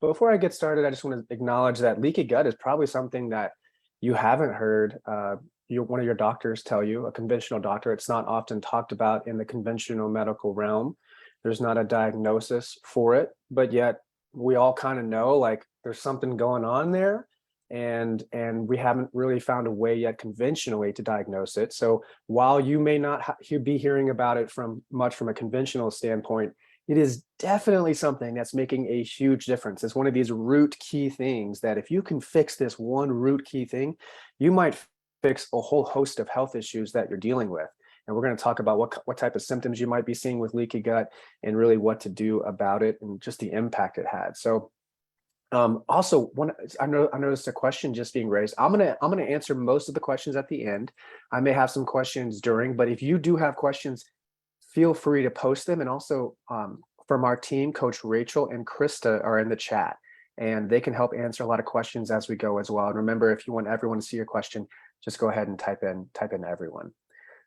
Before I get started, I just want to acknowledge that leaky gut is probably something that you haven't heard one of your doctors tell you, a conventional doctor. It's not often talked about in the conventional medical realm. There's not a diagnosis for it, but yet we all kind of know like there's something going on there, and we haven't really found a way yet conventionally to diagnose it. So while you may not be hearing about it from a conventional standpoint, it is definitely something that's making a huge difference. It's one of these root key things that if you can fix this one root key thing, you might fix a whole host of health issues that you're dealing with. And we're going to talk about what type of symptoms you might be seeing with leaky gut and really what to do about it and just the impact it had. So also, I noticed a question just being raised. I'm gonna answer most of the questions at the end. I may have some questions during, but if you do have questions, feel free to post them. And also from our team, Coach Rachel and Krista are in the chat, and they can help answer a lot of questions as we go as well. And remember, if you want everyone to see your question, just go ahead and type in everyone.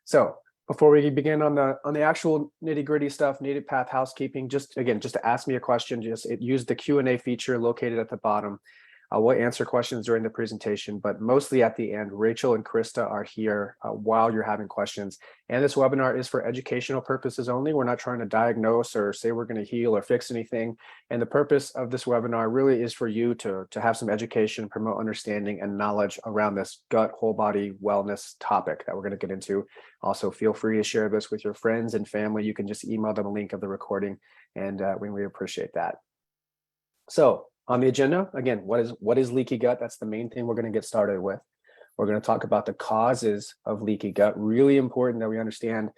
So before we begin on the actual nitty gritty stuff, native path housekeeping, just to ask me a question, use the Q&A feature located at the bottom. We'll answer questions during the presentation, but mostly at the end. Rachel and Krista are here while you're having questions. And this webinar is for educational purposes only. We're not trying to diagnose or say we're going to heal or fix anything. And the purpose of this webinar really is for you to have some education, promote understanding and knowledge around this gut, whole body wellness topic that we're going to get into. Also, feel free to share this with your friends and family. You can just email them a link of the recording, and we appreciate that. So, on the agenda, again, what is leaky gut? That's the main thing we're going to get started with. We're going to talk about the causes of leaky gut. Really important that we understand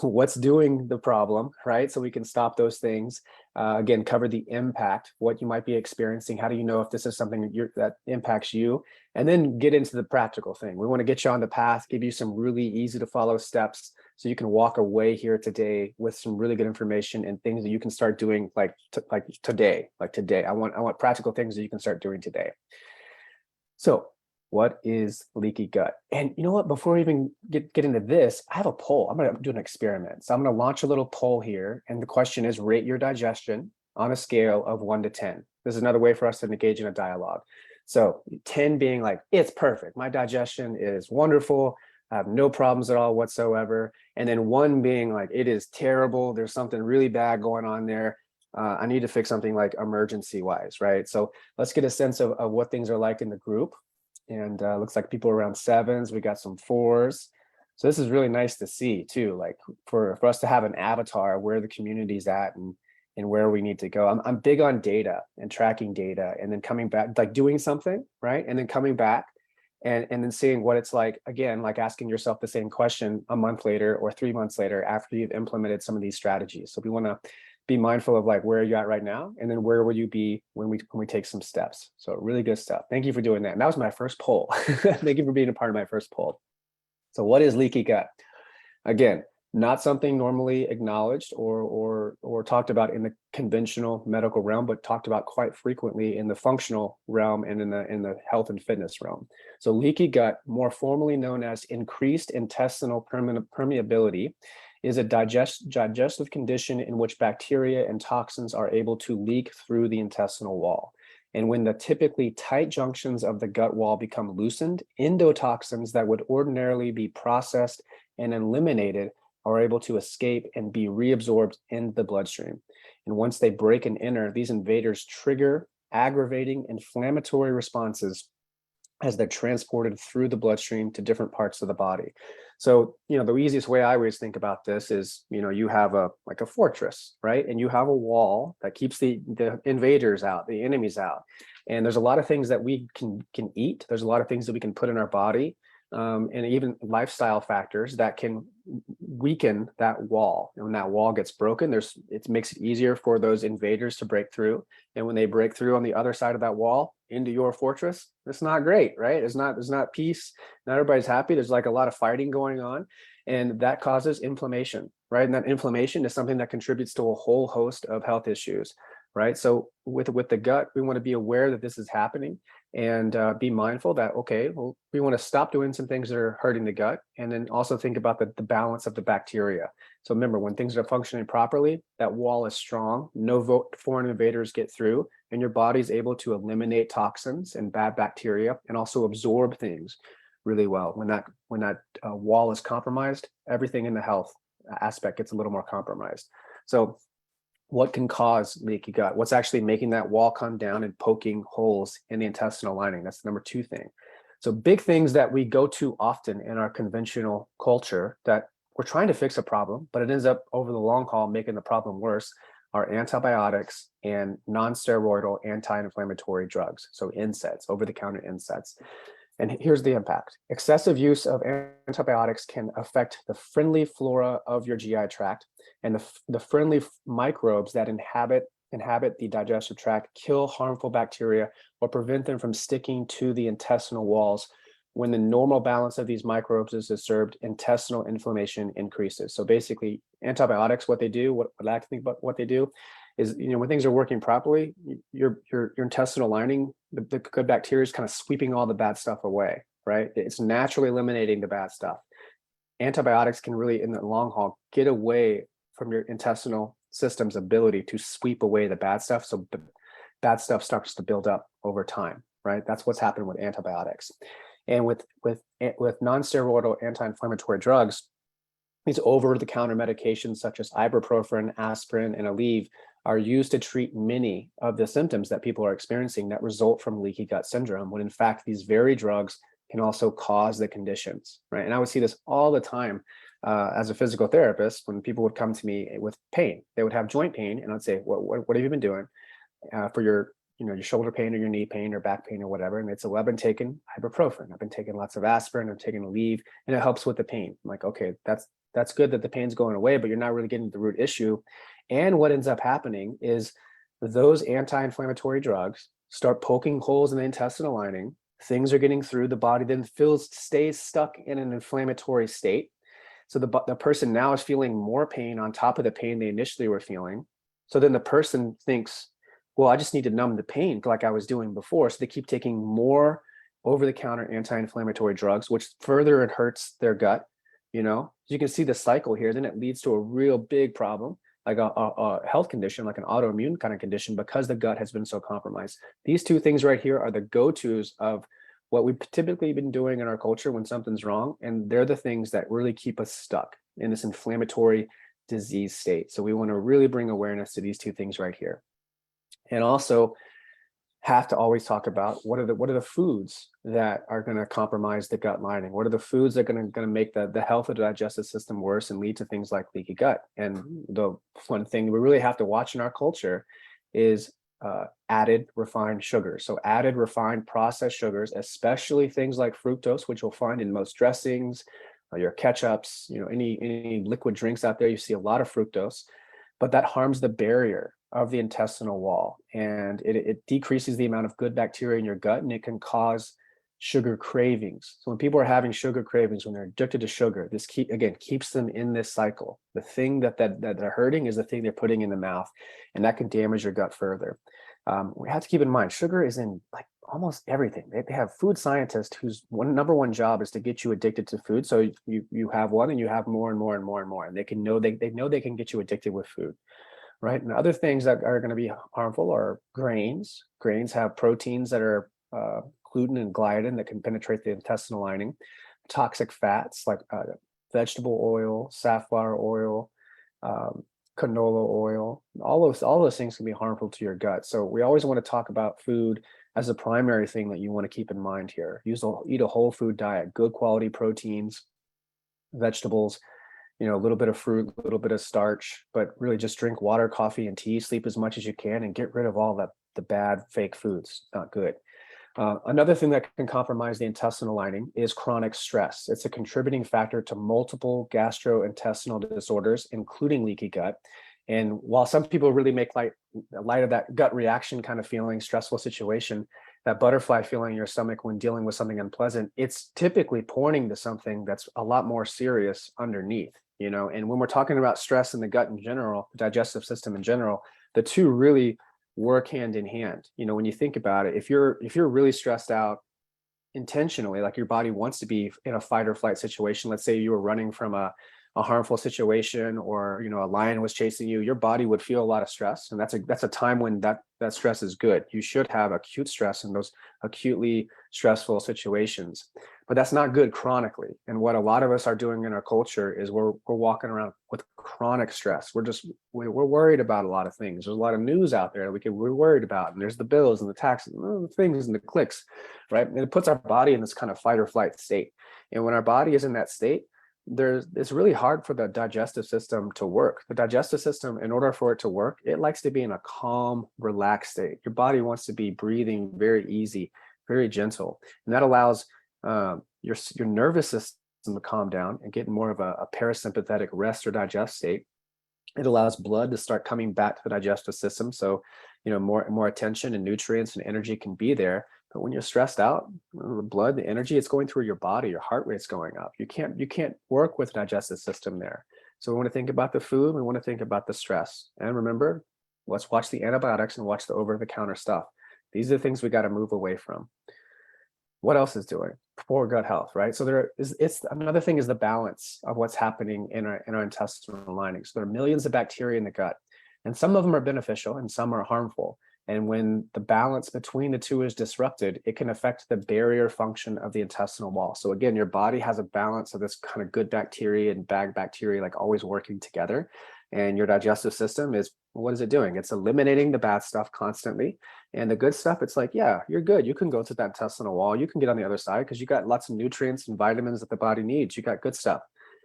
what's doing the problem, right? So we can stop those things. Again, cover the impact, what you might be experiencing. How do you know if this is something that impacts you? And then get into the practical thing. We want to get you on the path, give you some really easy to follow steps so you can walk away here today with some really good information and things that you can start doing like today. I want practical things that you can start doing today. So what is leaky gut? And you know what, before we even get into this, I have a poll. I'm going to do an experiment. So I'm going to launch a little poll here. And the question is, rate your digestion on a scale of 1 to 10. This is another way for us to engage in a dialogue. So 10 being like, it's perfect. My digestion is wonderful. I have no problems at all whatsoever. And then 1 being like, it is terrible. There's something really bad going on there. I need to fix something like emergency wise, right? So let's get a sense of what things are like in the group. And looks like people around 7s. We got some 4s. So this is really nice to see too, like for us to have an avatar where the community's at and where we need to go. I'm big on data and tracking data and then coming back, like doing something, right? And then coming back and then seeing what it's like, again, like asking yourself the same question a month later or 3 months later after you've implemented some of these strategies. So we want to be mindful of like where you're at right now, and then where will you be when we take some steps. So really good stuff. Thank you for doing that. And that was my first poll. Thank you for being a part of my first poll. So what is leaky gut? Again, not something normally acknowledged or talked about in the conventional medical realm, but talked about quite frequently in the functional realm and in the health and fitness realm. So leaky gut, more formally known as increased intestinal permeability, is a digestive condition in which bacteria and toxins are able to leak through the intestinal wall. And when the typically tight junctions of the gut wall become loosened, endotoxins that would ordinarily be processed and eliminated are able to escape and be reabsorbed in the bloodstream. And once they break and enter, these invaders trigger aggravating inflammatory responses as they're transported through the bloodstream to different parts of the body. So, the easiest way I always think about this is, you have a fortress, right? And you have a wall that keeps the invaders out, the enemies out. And there's a lot of things that we can eat. There's a lot of things that we can put in our body, and even lifestyle factors that can weaken that wall. And when that wall gets broken, it makes it easier for those invaders to break through. And when they break through on the other side of that wall into your fortress, it's not great, right? There's not peace. Not everybody's happy. There's like a lot of fighting going on, and that causes inflammation, right? And that inflammation is something that contributes to a whole host of health issues, right? So with the gut, we want to be aware that this is happening and be mindful that, okay, well, we want to stop doing some things that are hurting the gut, and then also think about the balance of the bacteria. So remember, when things are functioning properly, that wall is strong, no foreign invaders get through, and your body's able to eliminate toxins and bad bacteria and also absorb things really well. When that wall is compromised, everything in the health aspect gets a little more compromised. So what can cause leaky gut? What's actually making that wall come down and poking holes in the intestinal lining? That's the number two thing. So big things that we go to often in our conventional culture that we're trying to fix a problem, but it ends up over the long haul making the problem worse, are antibiotics and non-steroidal anti-inflammatory drugs. So NSAIDs, over-the-counter NSAIDs. And here's the impact. Excessive use of antibiotics can affect the friendly flora of your GI tract, and the friendly microbes that inhabit the digestive tract kill harmful bacteria or prevent them from sticking to the intestinal walls. When the normal balance of these microbes is disturbed, intestinal inflammation increases. So basically, antibiotics, what they do, what I like to think about what they do, is when things are working properly, your intestinal lining, the good bacteria is kind of sweeping all the bad stuff away, right? It's naturally eliminating the bad stuff. Antibiotics can really, in the long haul, get away from your intestinal system's ability to sweep away the bad stuff. So the bad stuff starts to build up over time, right? That's what's happened with antibiotics. And with non-steroidal anti-inflammatory drugs, these over-the-counter medications such as ibuprofen, aspirin, and Aleve are used to treat many of the symptoms that people are experiencing that result from leaky gut syndrome, when in fact these very drugs can also cause the conditions, right? And I would see this all the time as a physical therapist when people would come to me with pain. They would have joint pain, and I'd say, what have you been doing for your shoulder pain or your knee pain or back pain or whatever? And it's, well, I've been taking ibuprofen, I've been taking lots of aspirin, I'm taking Aleve, and it helps with the pain. I'm like, okay, that's good that the pain's going away, but you're not really getting to the root issue. And what ends up happening is those anti-inflammatory drugs start poking holes in the intestinal lining. Things are getting through, the body then stays stuck in an inflammatory state. So the person now is feeling more pain on top of the pain they initially were feeling. So then the person thinks, well, I just need to numb the pain like I was doing before. So they keep taking more over-the-counter anti-inflammatory drugs, which further hurts their gut. You can see the cycle here. Then it leads to a real big problem, like a health condition, like an autoimmune kind of condition, because the gut has been so compromised. These two things right here are the go-tos of what we've typically been doing in our culture when something's wrong. And they're the things that really keep us stuck in this inflammatory disease state. So we want to really bring awareness to these two things right here. And also have to always talk about what are the foods that are going to compromise the gut lining? What are the foods that are going to make the health of the digestive system worse and lead to things like leaky gut? And the one thing we really have to watch in our culture is added refined sugars. So added refined processed sugars, especially things like fructose, which you'll find in most dressings, your ketchups, any liquid drinks out there, you see a lot of fructose, but that harms the barrier of the intestinal wall, and it decreases the amount of good bacteria in your gut, and it can cause sugar cravings. So when people are having sugar cravings, when they're addicted to sugar, this keeps them in this cycle. The thing that they're hurting is the thing they're putting in the mouth, and that can damage your gut further. We have to keep in mind, sugar is in like almost everything. They have food scientists whose number one job is to get you addicted to food. So you have one and you have more and more and more and more, and they know they can get you addicted with food. Right. And other things that are going to be harmful are grains. Grains have proteins that are gluten and gliadin that can penetrate the intestinal lining. Toxic fats like vegetable oil, safflower oil, canola oil. All those things can be harmful to your gut. So we always want to talk about food as the primary thing that you want to keep in mind here. Eat a whole food diet, good quality proteins, vegetables, a little bit of fruit, a little bit of starch, but really just drink water, coffee, and tea, sleep as much as you can, and get rid of all the bad fake foods. Not good. Another thing that can compromise the intestinal lining is chronic stress. It's a contributing factor to multiple gastrointestinal disorders, including leaky gut. And while some people really make light of that gut reaction kind of feeling, stressful situation, that butterfly feeling in your stomach when dealing with something unpleasant, it's typically pointing to something that's a lot more serious underneath. And when we're talking about stress in the gut in general, the digestive system in general, the two really work hand in hand. When you think about it, if you're really stressed out intentionally, like your body wants to be in a fight or flight situation, let's say you were running from a a harmful situation, or a lion was chasing you, your body would feel a lot of stress, and that's a time when that stress is good. You should have acute stress in those acutely stressful situations, but that's not good chronically. And what a lot of us are doing in our culture is we're walking around with chronic stress. We're worried about a lot of things. There's a lot of news out there that we're worried about, and there's the bills and the taxes and the things and the clicks, right? And it puts our body in this kind of fight or flight state. And when our body is in that state, it's really hard for the digestive system to work. The digestive system, in order for it to work, it likes to be in a calm, relaxed state. Your body wants to be breathing very easy, very gentle, and that allows your nervous system to calm down and get more of a parasympathetic rest or digest state. It allows blood to start coming back to the digestive system, so more attention and nutrients and energy can be there. But when you're stressed out, the blood, the energy, it's going through your body, your heart rate's going up. You can't work with the digestive system there. So we want to think about the food, we want to think about the stress. And remember, let's watch the antibiotics and watch the over-the-counter stuff. These are the things we got to move away from. What else is doing poor gut health, right? So it's another thing is the balance of what's happening in our intestinal lining. So there are millions of bacteria in the gut, and some of them are beneficial and some are harmful. And when the balance between the two is disrupted, it can affect the barrier function of the intestinal wall. So again, your body has a balance of this kind of good bacteria and bad bacteria, like always working together. And your digestive system is, what is it doing? It's eliminating the bad stuff constantly. And the good stuff, it's like, yeah, you're good. You can go to that intestinal wall. You can get on the other side because you got lots of nutrients and vitamins that the body needs. You got good stuff.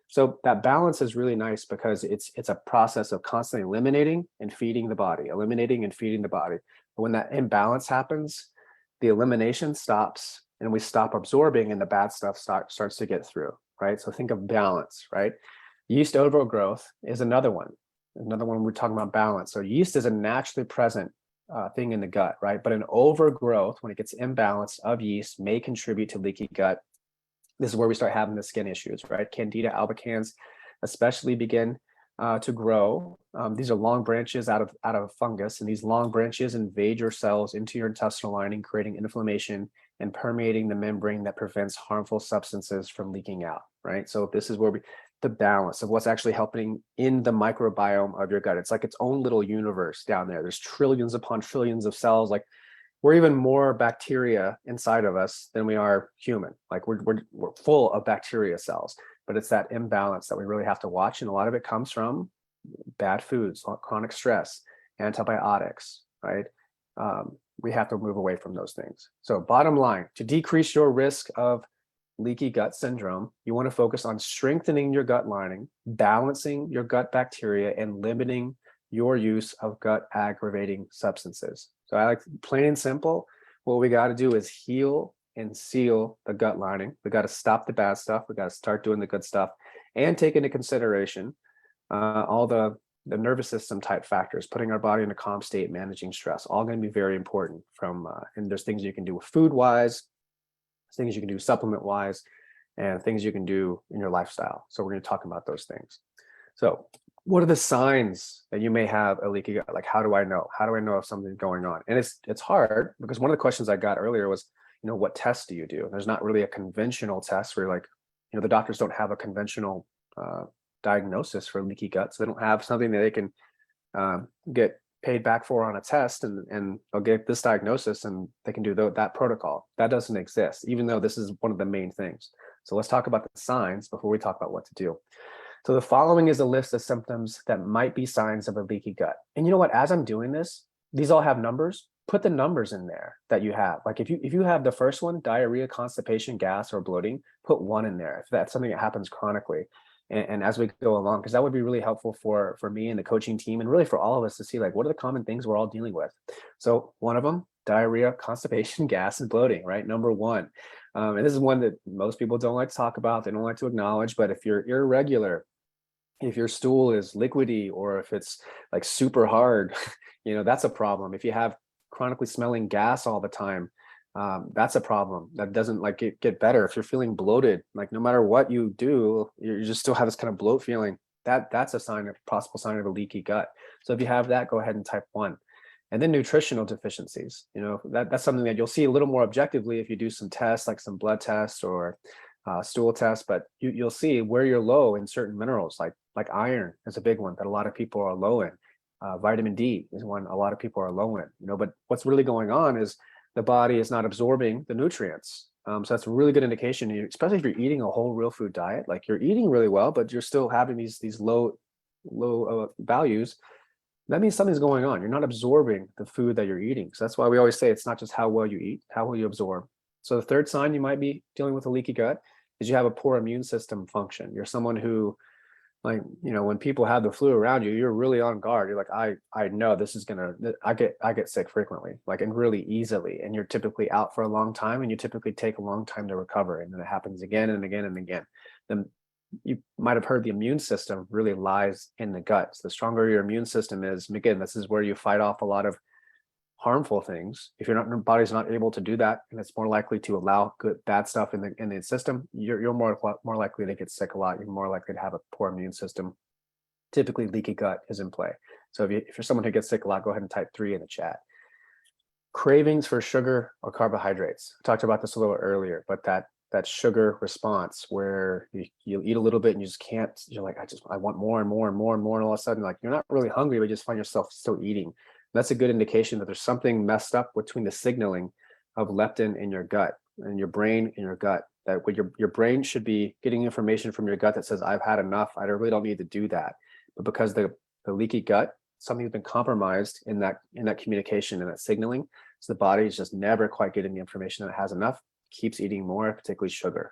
So that balance is really nice because it's a process of constantly eliminating and feeding the body, eliminating and feeding the body. But when that imbalance happens, the elimination stops and we stop absorbing and the bad stuff starts to get through, right? So think of balance, right? Yeast overgrowth is another one. Another one we're talking about balance. So yeast is a naturally present thing in the gut, right? But an overgrowth, when it gets imbalanced of yeast, may contribute to leaky gut. This is where we start having the skin issues, right? Candida albicans especially begin to grow. These are long branches out of fungus, and these long branches invade your cells into your intestinal lining, creating inflammation and permeating the membrane that prevents harmful substances from leaking out, right? So this is where the balance of what's actually happening in the microbiome of your gut. It's like its own little universe down there. There's trillions upon trillions of cells. Like we're even more bacteria inside of us than we are human. Like we're full of bacteria cells, but it's that imbalance that we really have to watch. And a lot of it comes from bad foods, chronic stress, antibiotics, right? We have to move away from those things. So bottom line, to decrease your risk of leaky gut syndrome, you want to focus on strengthening your gut lining, balancing your gut bacteria, and limiting your use of gut aggravating substances. So I like, plain and simple, what we got to do is heal and seal the gut lining. We got to stop the bad stuff. We got to start doing the good stuff and take into consideration all the nervous system type factors, putting our body in a calm state, managing stress, all going to be very important and there's things you can do food wise, things you can do supplement wise, and things you can do in your lifestyle. So we're going to talk about those things. So what are the signs that you may have a leaky gut? Like, how do I know? How do I know if something's going on? And it's hard because one of the questions I got earlier was, what tests do you do? There's not really a conventional test where like, the doctors don't have a conventional diagnosis for leaky gut. So they don't have something that they can get paid back for on a test and they'll get this diagnosis and they can do that protocol. That doesn't exist, even though this is one of the main things. So let's talk about the signs before we talk about what to do. So the following is a list of symptoms that might be signs of a leaky gut. And you know what, as I'm doing this, these all have numbers. Put the numbers in there that you have. Like if you have the first one, diarrhea, constipation, gas, or bloating, put 1 in there if that's something that happens chronically. And as we go along, because that would be really helpful for me and the coaching team, and really for all of us to see like what are the common things we're all dealing with. So one of them, diarrhea, constipation, gas, and bloating, right? Number 1. And this is one that most people don't like to talk about. They don't like to acknowledge, but if you're irregular, if your stool is liquidy, or if it's like super hard, that's a problem. If you have chronically smelling gas all the time, that's a problem. That doesn't like get better. If you're feeling bloated, like no matter what you do, you just still have this kind of bloat feeling. That's a possible sign of a leaky gut. So if you have that, go ahead and type 1. And then nutritional deficiencies. That's something that you'll see a little more objectively if you do some tests, like some blood tests or stool test, but you'll see where you're low in certain minerals, like iron is a big one that a lot of people are low in. Vitamin D is one a lot of people are low in, but what's really going on is the body is not absorbing the nutrients. So that's a really good indication, especially if you're eating a whole real food diet, like you're eating really well, but you're still having these low values. That means something's going on. You're not absorbing the food that you're eating. So that's why we always say it's not just how well you eat, how will you absorb. So the third sign you might be dealing with a leaky gut is you have a poor immune system function. You're someone who, like, when people have the flu around you, you're really on guard. You're like, I know this is gonna, I get sick frequently, like, and really easily. And you're typically out for a long time, and you typically take a long time to recover. And then it happens again and again and again. Then you might have heard the immune system really lies in the gut. So the stronger your immune system is, and again, this is where you fight off a lot of harmful things. If your body's not able to do that, and it's more likely to allow bad stuff in the system, you're more likely to get sick a lot. You're more likely to have a poor immune system. Typically, leaky gut is in play. So if you're someone who gets sick a lot, go ahead and type 3 in the chat. Cravings for sugar or carbohydrates. I talked about this a little earlier, but that sugar response where you eat a little bit and you just can't, you're like, I want more and more and more and more, and all of a sudden, like, you're not really hungry, but you just find yourself still eating. That's a good indication that there's something messed up between the signaling of leptin in your gut and your brain in your gut. That your brain should be getting information from your gut that says, I've had enough, I really don't need to do that. But because the leaky gut, something's been compromised in that communication and that signaling, so the body is just never quite getting the information that it has enough, keeps eating more, particularly sugar.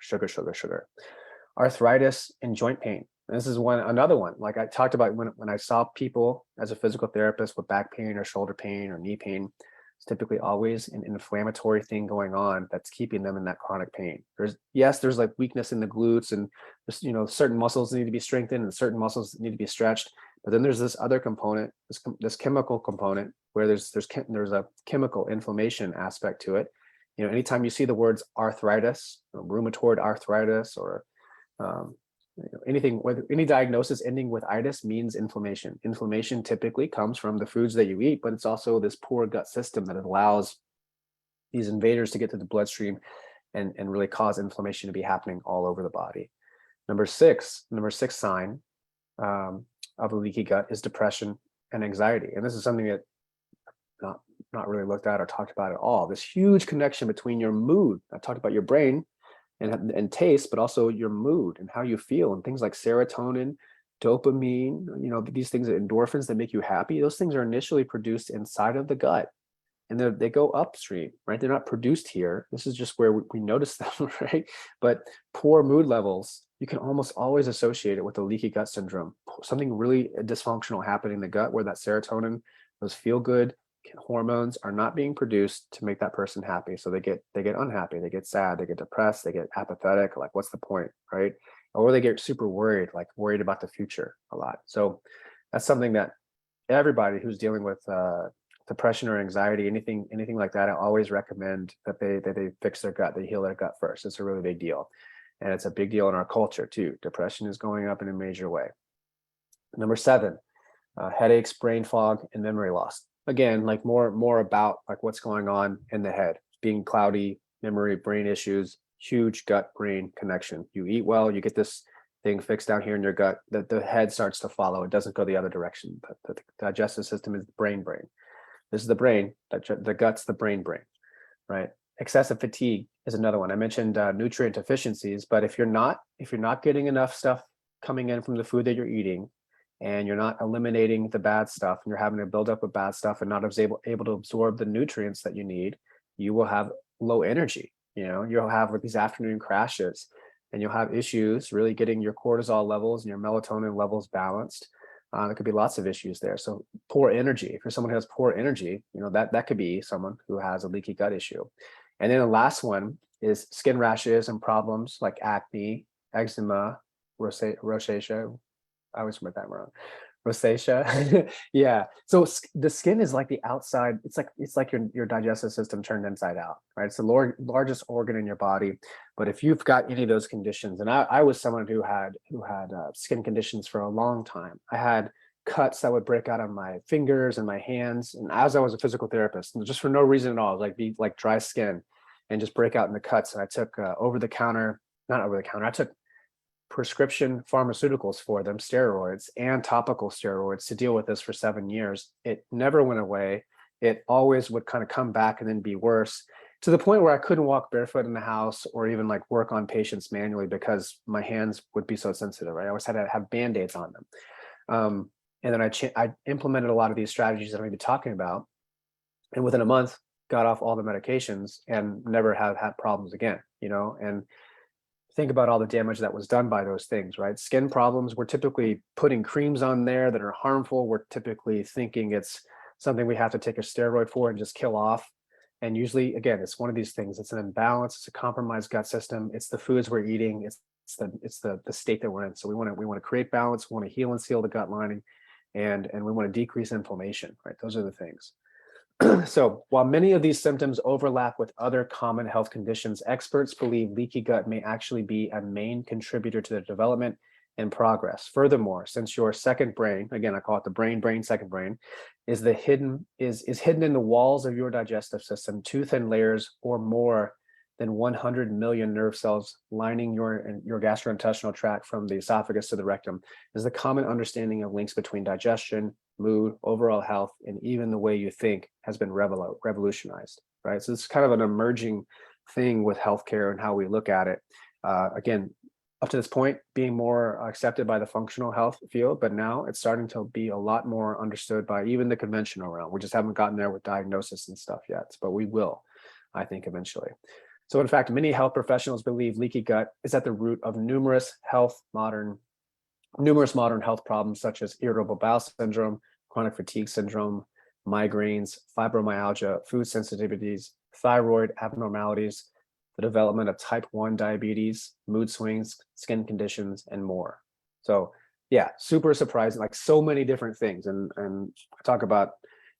Arthritis and joint pain. And this is another one. Like I talked about, when I saw people as a physical therapist with back pain or shoulder pain or knee pain, it's typically always an inflammatory thing going on that's keeping them in that chronic pain. There's like weakness in the glutes, and there's, certain muscles need to be strengthened and certain muscles need to be stretched. But then there's this other component, this chemical component, where there's a chemical inflammation aspect to it. Anytime you see the words arthritis, or rheumatoid arthritis, or anything, whether any diagnosis ending with itis means inflammation. Inflammation typically comes from the foods that you eat, but it's also this poor gut system that allows these invaders to get to the bloodstream and really cause inflammation to be happening all over the body. Number six sign of a leaky gut is depression and anxiety. And this is something that not really looked at or talked about at all. This huge connection between your mood. I talked about your brain and taste, but also your mood and how you feel, and things like serotonin, dopamine, these things, endorphins that make you happy. Those things are initially produced inside of the gut, and they go upstream, right? They're not produced here. This is just where we notice them, right? But poor mood levels, you can almost always associate it with the leaky gut syndrome. Something really dysfunctional happening in the gut, where that serotonin, those feel good hormones, are not being produced to make that person happy. So they get unhappy, they get sad, they get depressed, they get apathetic, like, what's the point, right? Or they get super worried about the future a lot. So that's something that everybody who's dealing with depression or anxiety, anything like that, I always recommend that they fix their gut, they heal their gut first. It's a really big deal, and it's a big deal in our culture too. Depression is going up in a major way. Number 7, headaches, brain fog, and memory loss. Again, like more about like what's going on in the head, being cloudy, memory, brain issues, huge gut brain connection. You eat well, you get this thing fixed down here in your gut, the head starts to follow. It doesn't go the other direction. The digestive system is the brain. This is the brain, the gut's the brain, right? Excessive fatigue is another one. I mentioned nutrient deficiencies, but if you're not getting enough stuff coming in from the food that you're eating, and you're not eliminating the bad stuff, and you're having to build up with bad stuff and not able to absorb the nutrients that you need, you will have low energy. You'll have these afternoon crashes, and you'll have issues really getting your cortisol levels and your melatonin levels balanced. There could be lots of issues there. So poor energy, if you're someone who has poor energy, that could be someone who has a leaky gut issue. And then the last one is skin rashes and problems like acne, eczema, rosacea. I always remember that wrong. Rosacea. Yeah. So the skin is like the outside. It's like your digestive system turned inside out, right? It's the largest organ in your body. But if you've got any of those conditions, and I was someone who had skin conditions for a long time. I had cuts that would break out on my fingers and my hands, and as I was a physical therapist, and just for no reason at all, be like dry skin and just break out in the cuts. And I took over-the-counter not over the counter. I took prescription pharmaceuticals for them, steroids and topical steroids to deal with this for 7 years. It never went away. It always would kind of come back and then be worse, to the point where I couldn't walk barefoot in the house or even like work on patients manually because my hands would be so sensitive. Right? I always had to have Band-Aids on them. And then I implemented a lot of these strategies that I'm going to be talking about. And within a month, got off all the medications and never have had problems again, and think about all the damage that was done by those things, right? Skin problems, we're typically putting creams on there that are harmful. We're typically thinking it's something we have to take a steroid for and just kill off. And usually, again, it's one of these things. It's an imbalance. It's a compromised gut system. It's the foods we're eating. It's the state that we're in. So we want to create balance. We want to heal and seal the gut lining, and we want to decrease inflammation, right? Those are the things. So while many of these symptoms overlap with other common health conditions, experts believe leaky gut may actually be a main contributor to the development and progress. Furthermore, since your second brain, again, I call it the brain, second brain, is hidden in the walls of your digestive system, two thin layers or more than 100 million nerve cells lining your gastrointestinal tract from the esophagus to the rectum, is the common understanding of links between digestion, mood, overall health, and even the way you think has been revolutionized, right? So it's kind of an emerging thing with healthcare and how we look at it. Again, up to this point, being more accepted by the functional health field, but now it's starting to be a lot more understood by even the conventional realm. We just haven't gotten there with diagnosis and stuff yet, but we will, I think, eventually. So in fact, many health professionals believe leaky gut is at the root of numerous modern health problems, such as irritable bowel syndrome, chronic fatigue syndrome, migraines, fibromyalgia, food sensitivities, thyroid abnormalities, the development of type 1 diabetes, mood swings, skin conditions, and more. So yeah, super surprising, like so many different things. And I talk about,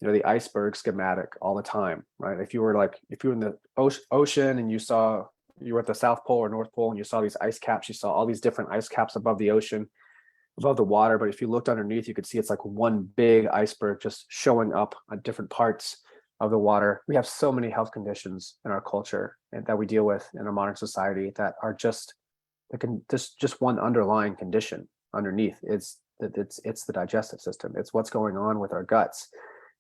the iceberg schematic all the time, right? If you were in the ocean and you were at the South Pole or North Pole and you saw these ice caps, you saw all these different ice caps above the ocean, above the water. But if you looked underneath, you could see it's like one big iceberg just showing up on different parts of the water. We have so many health conditions in our culture and that we deal with in our modern society that are just one underlying condition underneath. It's the digestive system. It's what's going on with our guts.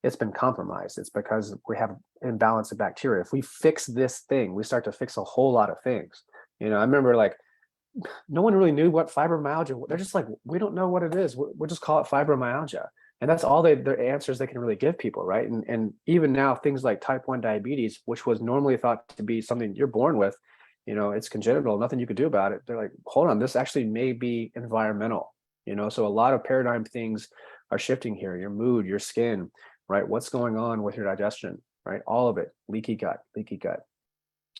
It's been compromised. It's because we have imbalance of bacteria. If we fix this thing, we start to fix a whole lot of things. I remember no one really knew what fibromyalgia. They're just like, we don't know what it is. We'll just call it fibromyalgia. And that's all their answers they can really give people, right? And even now, things like type 1 diabetes, which was normally thought to be something you're born with, it's congenital, nothing you could do about it. They're like, hold on, this actually may be environmental, so a lot of paradigm things are shifting here. Your mood, your skin, right? What's going on with your digestion, right? All of it, leaky gut.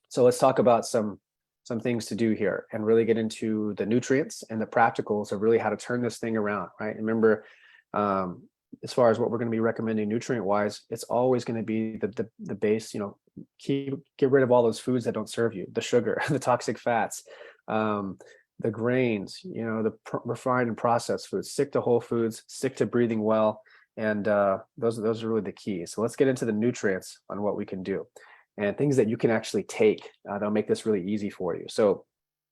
So let's talk about some things to do here and really get into the nutrients and the practicals of really how to turn this thing around, right? And remember, as far as what we're going to be recommending nutrient wise, it's always going to be the base, get rid of all those foods that don't serve you, the sugar, the toxic fats, the grains, the refined and processed foods. Stick to whole foods, stick to breathing well. And those are really the key. So let's get into the nutrients on what we can do and things that you can actually take that'll make this really easy for you. So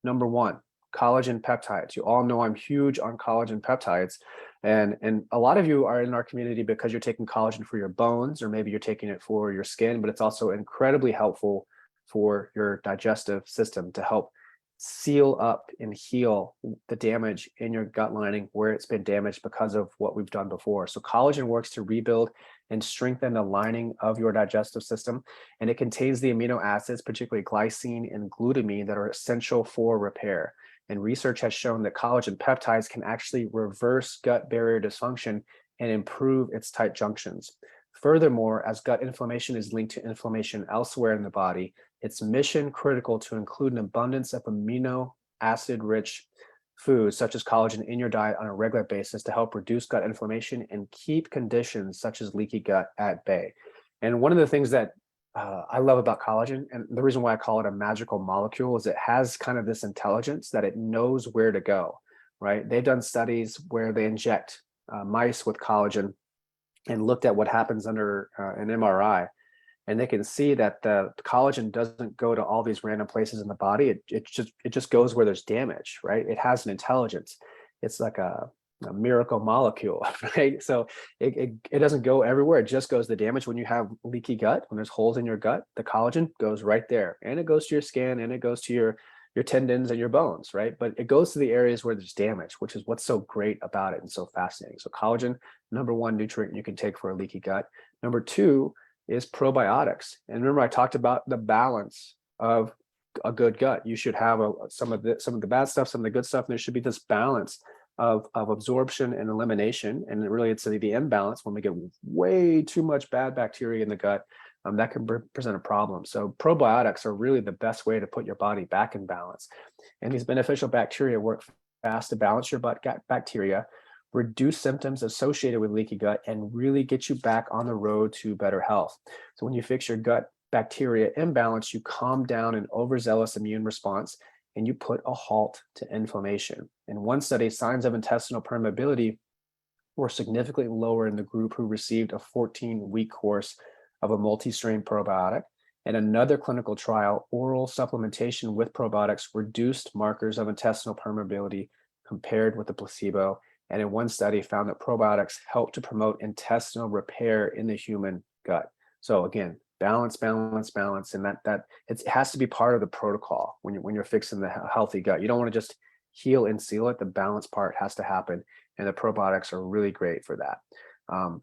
number one, collagen peptides. You all know I'm huge on collagen peptides. And a lot of you are in our community because you're taking collagen for your bones, or maybe you're taking it for your skin, but it's also incredibly helpful for your digestive system to help seal up and heal the damage in your gut lining where it's been damaged because of what we've done before. So collagen works to rebuild and strengthen the lining of your digestive system, and it contains the amino acids, particularly glycine and glutamine, that are essential for repair. And research has shown that collagen peptides can actually reverse gut barrier dysfunction and improve its tight junctions. Furthermore, as gut inflammation is linked to inflammation elsewhere in the body, it's mission critical to include an abundance of amino acid-rich foods such as collagen in your diet on a regular basis to help reduce gut inflammation and keep conditions such as leaky gut at bay. And one of the things that I love about collagen, and the reason why I call it a magical molecule, is it has kind of this intelligence that it knows where to go, right? They've done studies where they inject mice with collagen and looked at what happens under an MRI. and they can see that the collagen doesn't go to all these random places in the body. It just goes where there's damage, right? It has an intelligence. It's like a miracle molecule, right? So it doesn't go everywhere. It just goes to the damage. When you have leaky gut, when there's holes in your gut, the collagen goes right there, and it goes to your skin, and it goes to your tendons and your bones, right? But it goes to the areas where there's damage, which is what's so great about it and so fascinating. So collagen, number one nutrient you can take for a leaky gut. Number two is probiotics. And remember, I talked about the balance of a good gut. You should have some of the bad stuff, some of the good stuff. And there should be this balance of absorption and elimination. And really, it's the imbalance when we get way too much bad bacteria in the gut. That can present a problem. So probiotics are really the best way to put your body back in balance. And these beneficial bacteria work fast to balance your gut bacteria, reduce symptoms associated with leaky gut, and really get you back on the road to better health. So when you fix your gut bacteria imbalance, you calm down an overzealous immune response, and you put a halt to inflammation. In one study, signs of intestinal permeability were significantly lower in the group who received a 14-week course of a multi-strain probiotic. In another clinical trial, oral supplementation with probiotics reduced markers of intestinal permeability compared with the placebo. And in one study, found that probiotics help to promote intestinal repair in the human gut. So again, balance, balance, balance, and that it has to be part of the protocol when you're fixing the healthy gut. You don't want to just heal and seal it. The balance part has to happen, and the probiotics are really great for that.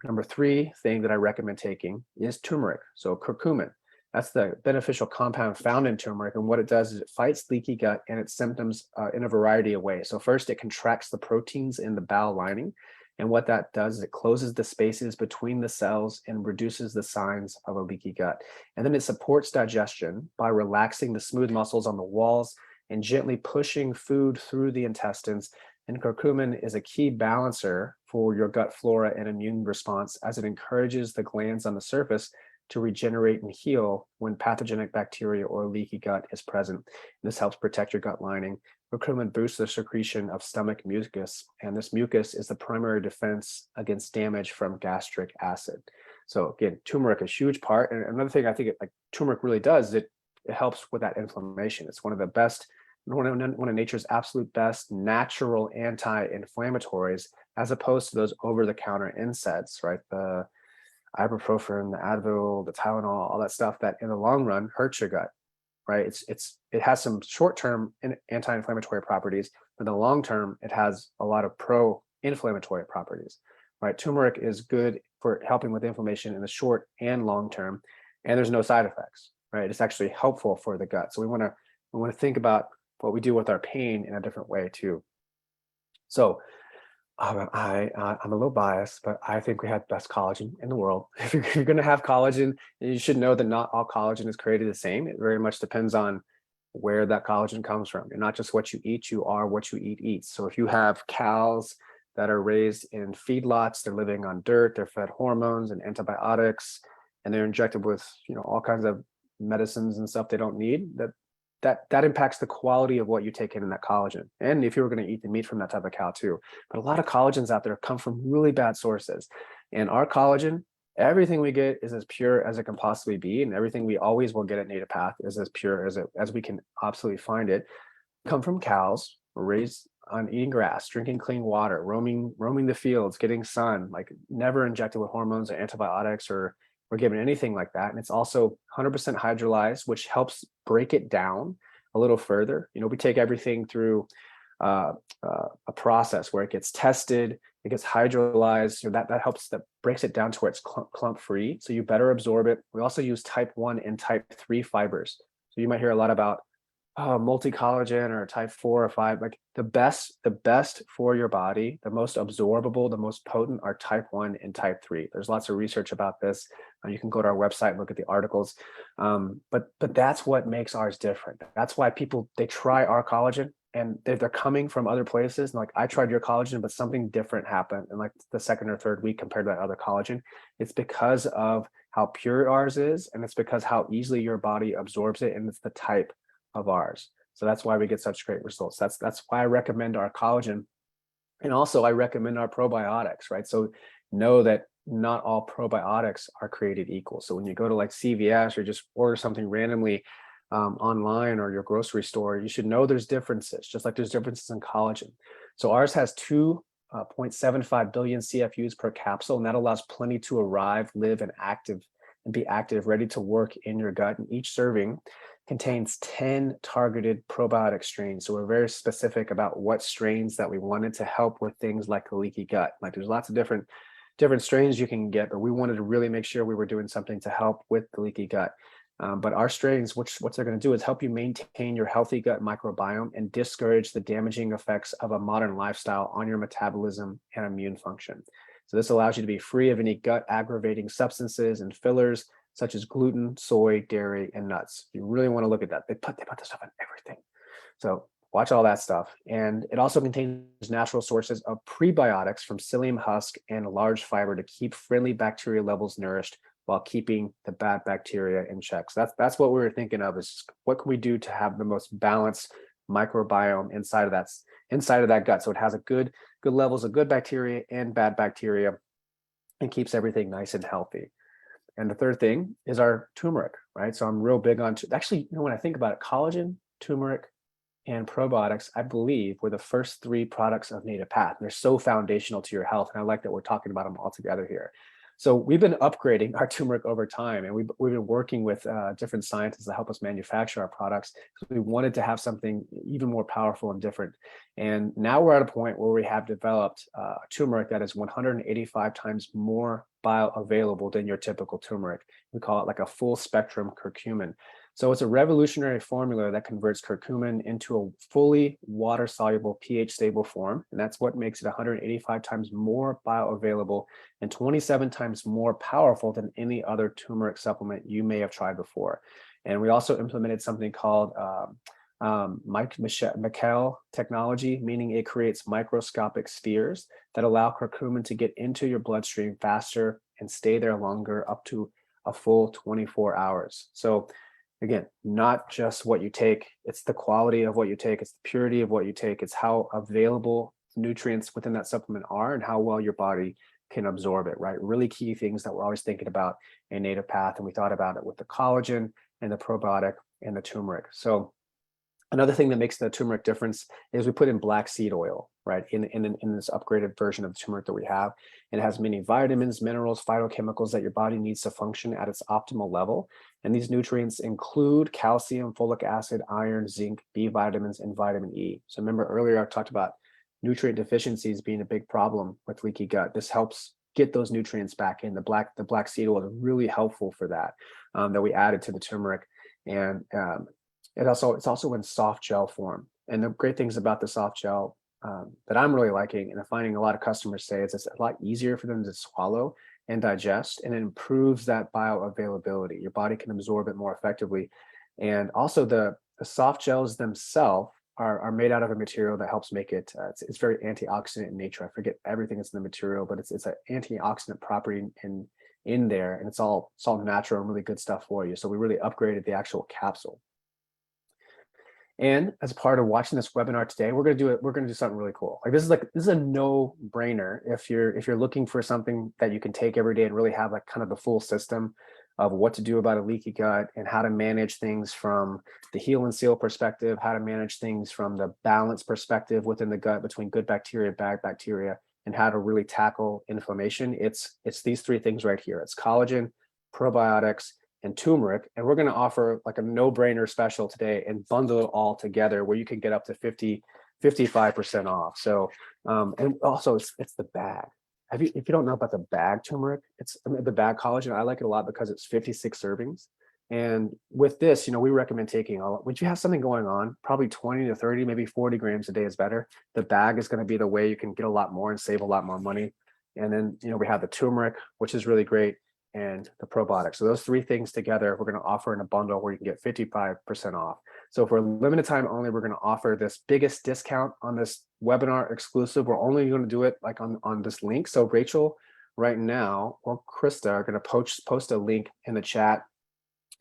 Number three thing that I recommend taking is turmeric. So curcumin, that's the beneficial compound found in turmeric. And what it does is it fights leaky gut and its symptoms in a variety of ways. So first, it contracts the proteins in the bowel lining. And what that does is it closes the spaces between the cells and reduces the signs of a leaky gut. And then it supports digestion by relaxing the smooth muscles on the walls and gently pushing food through the intestines. And curcumin is a key balancer for your gut flora and immune response, as it encourages the glands on the surface to regenerate and heal when pathogenic bacteria or leaky gut is present. This helps protect your gut lining. Curcumin boosts the secretion of stomach mucus, and this mucus is the primary defense against damage from gastric acid. So again, turmeric is a huge part. And another thing I think turmeric really does is it helps with that inflammation. It's one of the best, one of nature's absolute best natural anti-inflammatories, as opposed to those over-the-counter NSAIDs, right? The ibuprofen, the Advil, the Tylenol, all that stuff that in the long run hurts your gut, right? It has some short-term anti-inflammatory properties, but in the long term, it has a lot of pro-inflammatory properties, right? Turmeric is good for helping with inflammation in the short and long term, and there's no side effects, right? It's actually helpful for the gut. So we want to think about what we do with our pain in a different way too. So I'm a little biased, but I think we have the best collagen in the world. If you're going to have collagen, you should know that not all collagen is created the same. It very much depends on where that collagen comes from. You're not just what you eat, you are what you eat eats. So if you have cows that are raised in feedlots, they're living on dirt, they're fed hormones and antibiotics, and they're injected with all kinds of medicines and stuff they don't need, that impacts the quality of what you take in that collagen. And if you were going to eat the meat from that type of cow too. But a lot of collagens out there come from really bad sources. And our collagen, everything we get is as pure as it can possibly be. And everything we always will get at Native Path is as pure as we can absolutely find it. Come from cows raised on eating grass, drinking clean water, roaming the fields, getting sun, like never injected with hormones or antibiotics or given anything like that. And it's also 100% hydrolyzed, which helps break it down a little further. We take everything through a process where it gets tested, it gets hydrolyzed. That helps, that breaks it down to where it's clump free, so you better absorb it. We also use type 1 and type 3 fibers. So you might hear a lot about multi-collagen or type 4 or 5. Like the best for your body, the most absorbable, the most potent are type 1 and type 3. There's lots of research about this. You can go to our website and look at the articles. But that's what makes ours different. That's why people, they try our collagen and they're coming from other places. And like, I tried your collagen, but something different happened in like the second or third week compared to that other collagen. It's because of how pure ours is, and it's because how easily your body absorbs it, and it's the type of ours. So that's why we get such great results. That's why I recommend our collagen. And also I recommend our probiotics, right? So know that not all probiotics are created equal. So when you go to like CVS or just order something randomly online or your grocery store, you should know there's differences, just like there's differences in collagen. So ours has 2.75 billion CFUs per capsule, and that allows plenty to arrive, live, and be active, ready to work in your gut. And each serving contains 10 targeted probiotic strains. So we're very specific about what strains that we wanted to help with things like the leaky gut. Like there's lots of different strains you can get, but we wanted to really make sure we were doing something to help with the leaky gut. But our strains, what they're going to do is help you maintain your healthy gut microbiome and discourage the damaging effects of a modern lifestyle on your metabolism and immune function. So this allows you to be free of any gut aggravating substances and fillers such as gluten, soy, dairy, and nuts. You really want to look at that. They put this stuff in everything. So watch all that stuff. And it also contains natural sources of prebiotics from psyllium husk and large fiber to keep friendly bacteria levels nourished while keeping the bad bacteria in check. So that's what we were thinking of, is what can we do to have the most balanced microbiome inside of that gut, so it has a good levels of good bacteria and bad bacteria and keeps everything nice and healthy. And the third thing is our turmeric, right? So I'm real big on, actually, when I think about it, collagen, turmeric, and probiotics, I believe, were the first three products of Native Path. They're so foundational to your health, and I like that we're talking about them all together here. So we've been upgrading our turmeric over time, and we've been working with different scientists to help us manufacture our products. So we wanted to have something even more powerful and different. And now we're at a point where we have developed a turmeric that is 185 times more bioavailable than your typical turmeric. We call it like a full spectrum curcumin. So it's a revolutionary formula that converts curcumin into a fully water-soluble pH-stable form, and that's what makes it 185 times more bioavailable and 27 times more powerful than any other turmeric supplement you may have tried before. And we also implemented something called Mike Michael technology, meaning it creates microscopic spheres that allow curcumin to get into your bloodstream faster and stay there longer, up to a full 24 hours. So again, not just what you take, it's the quality of what you take, it's the purity of what you take, it's how available nutrients within that supplement are and how well your body can absorb it, right? Really key things that we're always thinking about in Native Path, and we thought about it with the collagen and the probiotic and the turmeric. So another thing that makes the turmeric difference is we put in black seed oil, right, in this upgraded version of the turmeric that we have. It has many vitamins, minerals, phytochemicals that your body needs to function at its optimal level. And these nutrients include calcium, folic acid, iron, zinc, B vitamins, and vitamin E. So remember earlier I talked about nutrient deficiencies being a big problem with leaky gut. This helps get those nutrients back in. The black seed oil is really helpful for that, that we added to the turmeric. And it's also in soft gel form. And the great things about the soft gel that I'm really liking, and I'm finding a lot of customers say, it's a lot easier for them to swallow and digest, and it improves that bioavailability. Your body can absorb it more effectively. And also the soft gels themselves are made out of a material that helps make it, it's very antioxidant in nature. I forget everything that's in the material, but it's an antioxidant property in there, and it's all natural and really good stuff for you. So we really upgraded the actual capsule. And as part of watching this webinar today, we're going to do something really cool. Like this is a no-brainer if you're looking for something that you can take every day and really have like kind of the full system of what to do about a leaky gut and how to manage things from the heal and seal perspective, how to manage things from the balance perspective within the gut between good bacteria, bad bacteria, and how to really tackle inflammation. It's these three things right here. It's collagen, probiotics, and turmeric. And we're going to offer like a no-brainer special today and bundle it all together where you can get up to 55% off. So and also it's the bag. If you don't know about the bag turmeric, it's the bag collagen. I like it a lot because it's 56 servings. And with this, we recommend taking when you have something going on, probably 20 to 30, maybe 40 grams a day is better. The bag is going to be the way you can get a lot more and save a lot more money. And then, we have the turmeric, which is really great, and the probiotics. So those three things together, we're going to offer in a bundle where you can get 55% off. So for a limited time only, we're going to offer this biggest discount on this webinar exclusive. We're only going to do it like on this link. So Rachel right now or Krista are going to post a link in the chat.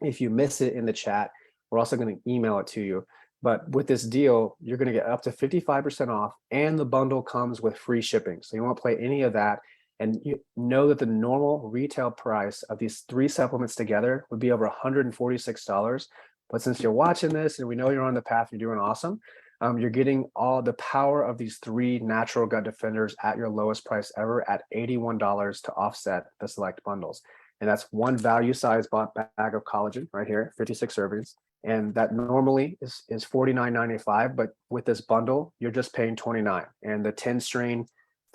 If you miss it in the chat, we're also going to email it to you. But with this deal, you're going to get up to 55% off, and the bundle comes with free shipping. So you won't pay any of that. And you know that the normal retail price of these three supplements together would be over $146. But since you're watching this and we know you're on the path, you're doing awesome. You're getting all the power of these three natural gut defenders at your lowest price ever at $81 to offset the select bundles. And that's one value size bag of collagen right here, 56 servings. And that normally is $49.95, but with this bundle, you're just paying $29. And the 10 strain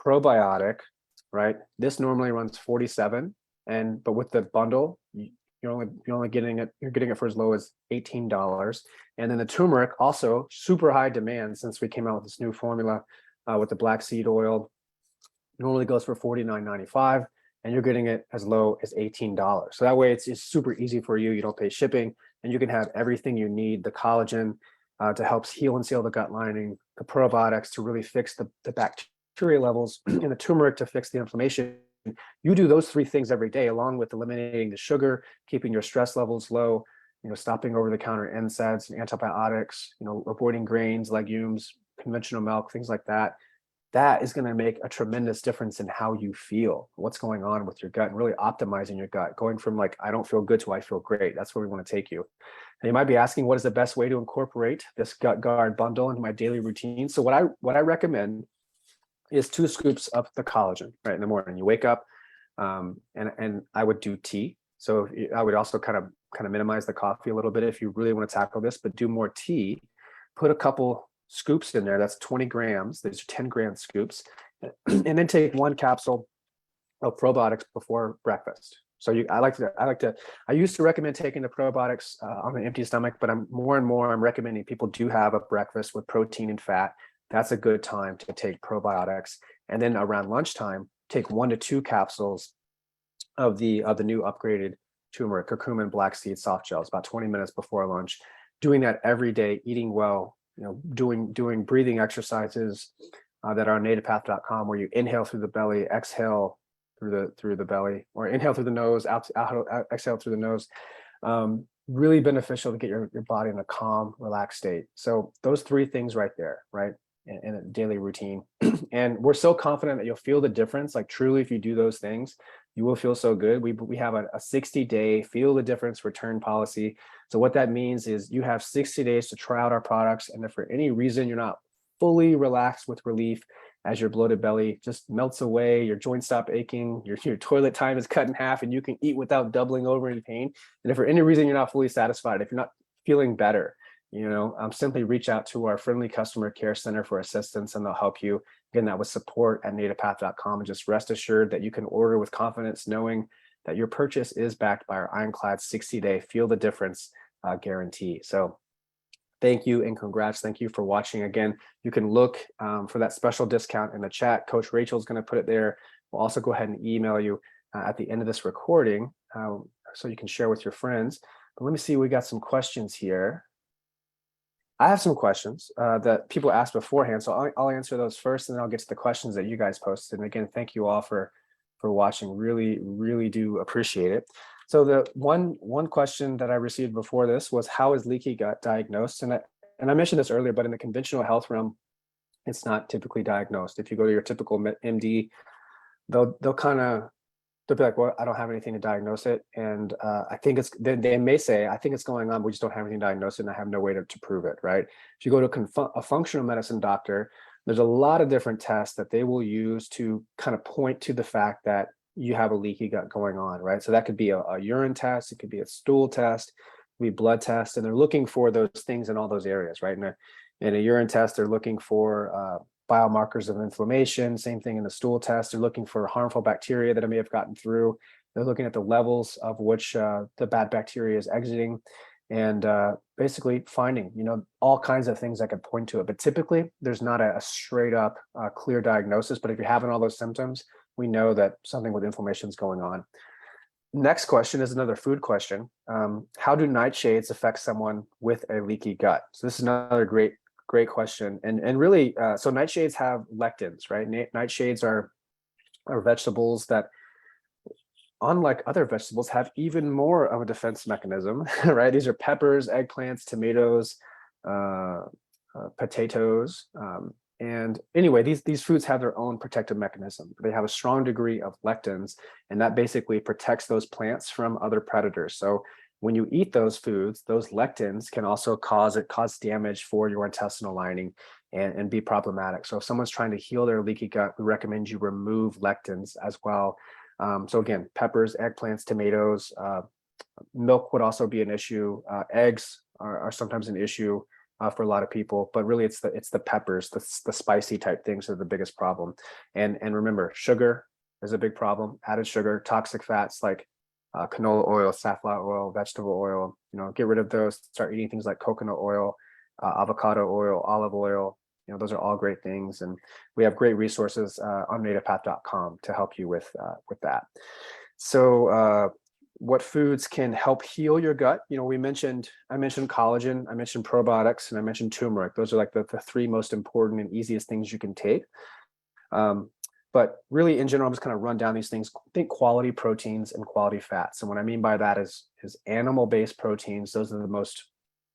probiotic, right? This normally runs 47, but with the bundle, you're only getting it for as low as $18. And then the turmeric, also super high demand since we came out with this new formula with the black seed oil, normally goes for $49.95, and you're getting it as low as $18. So that way it's super easy for you. You don't pay shipping, and you can have everything you need: the collagen to help heal and seal the gut lining, the probiotics to really fix the bacteria levels, and the turmeric to fix the inflammation. You do those three things every day, along with eliminating the sugar, keeping your stress levels low, stopping over-the-counter NSAIDs and antibiotics, avoiding grains, legumes, conventional milk, things like that. That is going to make a tremendous difference in how you feel, what's going on with your gut, and really optimizing your gut, going from like, I don't feel good to I feel great. That's where we want to take you. And you might be asking, what is the best way to incorporate this Gut Guard bundle into my daily routine? So what I recommend is 2 scoops of the collagen right in the morning. You wake up, and I would do tea. So I would also kind of minimize the coffee a little bit if you really want to tackle this, but do more tea. Put a couple scoops in there. That's 20 grams. These are 10-gram scoops, and then take 1 capsule of probiotics before breakfast. So I used to recommend taking the probiotics on an empty stomach, but I'm recommending people do have a breakfast with protein and fat. That's a good time to take probiotics. And then around lunchtime, take 1 to 2 capsules of the new upgraded turmeric, curcumin, black seed soft gels, about 20 minutes before lunch. Doing that every day, eating well, doing breathing exercises that are on nativepath.com, where you inhale through the belly, exhale through the belly, or inhale through the nose, exhale through the nose. Really beneficial to get your body in a calm, relaxed state. So those 3 things right there, right, in a daily routine. And we're so confident that you'll feel the difference. Like truly, if you do those things, you will feel so good. We have a 60-day feel the difference return policy. So what that means is you have 60 days to try out our products. And if for any reason you're not fully relaxed with relief, as your bloated belly just melts away, your joints stop aching, your toilet time is cut in half, and you can eat without doubling over in pain. And if for any reason you're not fully satisfied, if you're not feeling better, simply reach out to our friendly customer care center for assistance, and they'll help you. Again, that was support at nativepath.com. And just rest assured that you can order with confidence, knowing that your purchase is backed by our ironclad 60-day feel the difference guarantee. So thank you and congrats. Thank you for watching. Again, you can look for that special discount in the chat. Coach Rachel's going to put it there. We'll also go ahead and email you at the end of this recording so you can share with your friends. But let me see, we got some questions here. I have some questions that people asked beforehand, so I'll answer those first, and then I'll get to the questions that you guys posted. And again, thank you all for watching. Really, really do appreciate it. So the one question that I received before this was, how is leaky gut diagnosed? And I mentioned this earlier, but in the conventional health realm, it's not typically diagnosed. If you go to your typical MD, they'll be like, well, I don't have anything to diagnose it. And I think they may say, I think it's going on, we just don't have anything to diagnose it, and I have no way to prove it, right? If you go to a functional medicine doctor, there's a lot of different tests that they will use to kind of point to the fact that you have a leaky gut going on, right? So that could be a urine test, it could be a stool test, it could be blood test, and they're looking for those things in all those areas, right? In a urine test, they're looking for biomarkers of inflammation. Same thing in the stool test. They're looking for harmful bacteria that may have gotten through. They're looking at the levels of which the bad bacteria is exiting, and basically finding, all kinds of things that could point to it. But typically, there's not a straight up clear diagnosis. But if you're having all those symptoms, we know that something with inflammation is going on. Next question is another food question. How do nightshades affect someone with a leaky gut? So this is another great question. And really, so nightshades have lectins, right? Nightshades are vegetables that, unlike other vegetables, have even more of a defense mechanism, right? These are peppers, eggplants, tomatoes, potatoes, And anyway, these foods have their own protective mechanism. They have a strong degree of lectins, and that basically protects those plants from other predators. So when you eat those foods, those lectins can also cause damage for your intestinal lining and be problematic. So if someone's trying to heal their leaky gut, we recommend you remove lectins as well. So again, peppers, eggplants, tomatoes, milk would also be an issue. Eggs are sometimes an issue for a lot of people, but really it's the peppers, the spicy type things that are the biggest problem. And remember, sugar is a big problem. Added sugar, toxic fats like canola oil, safflower oil, vegetable oil. Get rid of those. Start eating things like coconut oil, avocado oil, olive oil. Those are all great things, and we have great resources on nativepath.com to help you with that. So what foods can help heal your gut? I mentioned collagen, I mentioned probiotics, and I mentioned turmeric. Those are like the three most important and easiest things you can take. But really, in general, I'm just kind of run down these things. Think quality proteins and quality fats. And what I mean by that is animal-based proteins. Those are the most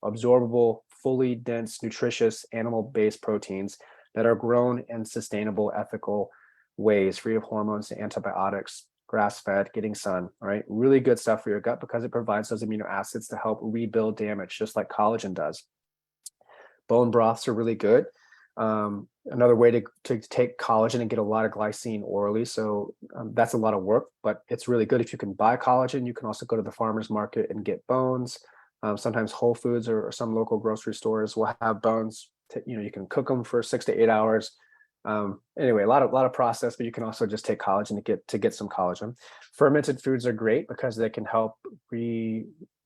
absorbable, fully dense, nutritious animal-based proteins that are grown in sustainable, ethical ways, free of hormones and antibiotics, grass-fed, getting sun, right? Really good stuff for your gut because it provides those amino acids to help rebuild damage, just like collagen does. Bone broths are really good. Another way to take collagen and get a lot of glycine orally. So that's a lot of work, but it's really good if you can buy collagen. You can also go to the farmer's market and get bones. Sometimes Whole Foods or some local grocery stores will have bones. You can cook them for 6 to 8 hours. Anyway, a lot of process, but you can also just take collagen to get some collagen. Fermented foods are great because they can help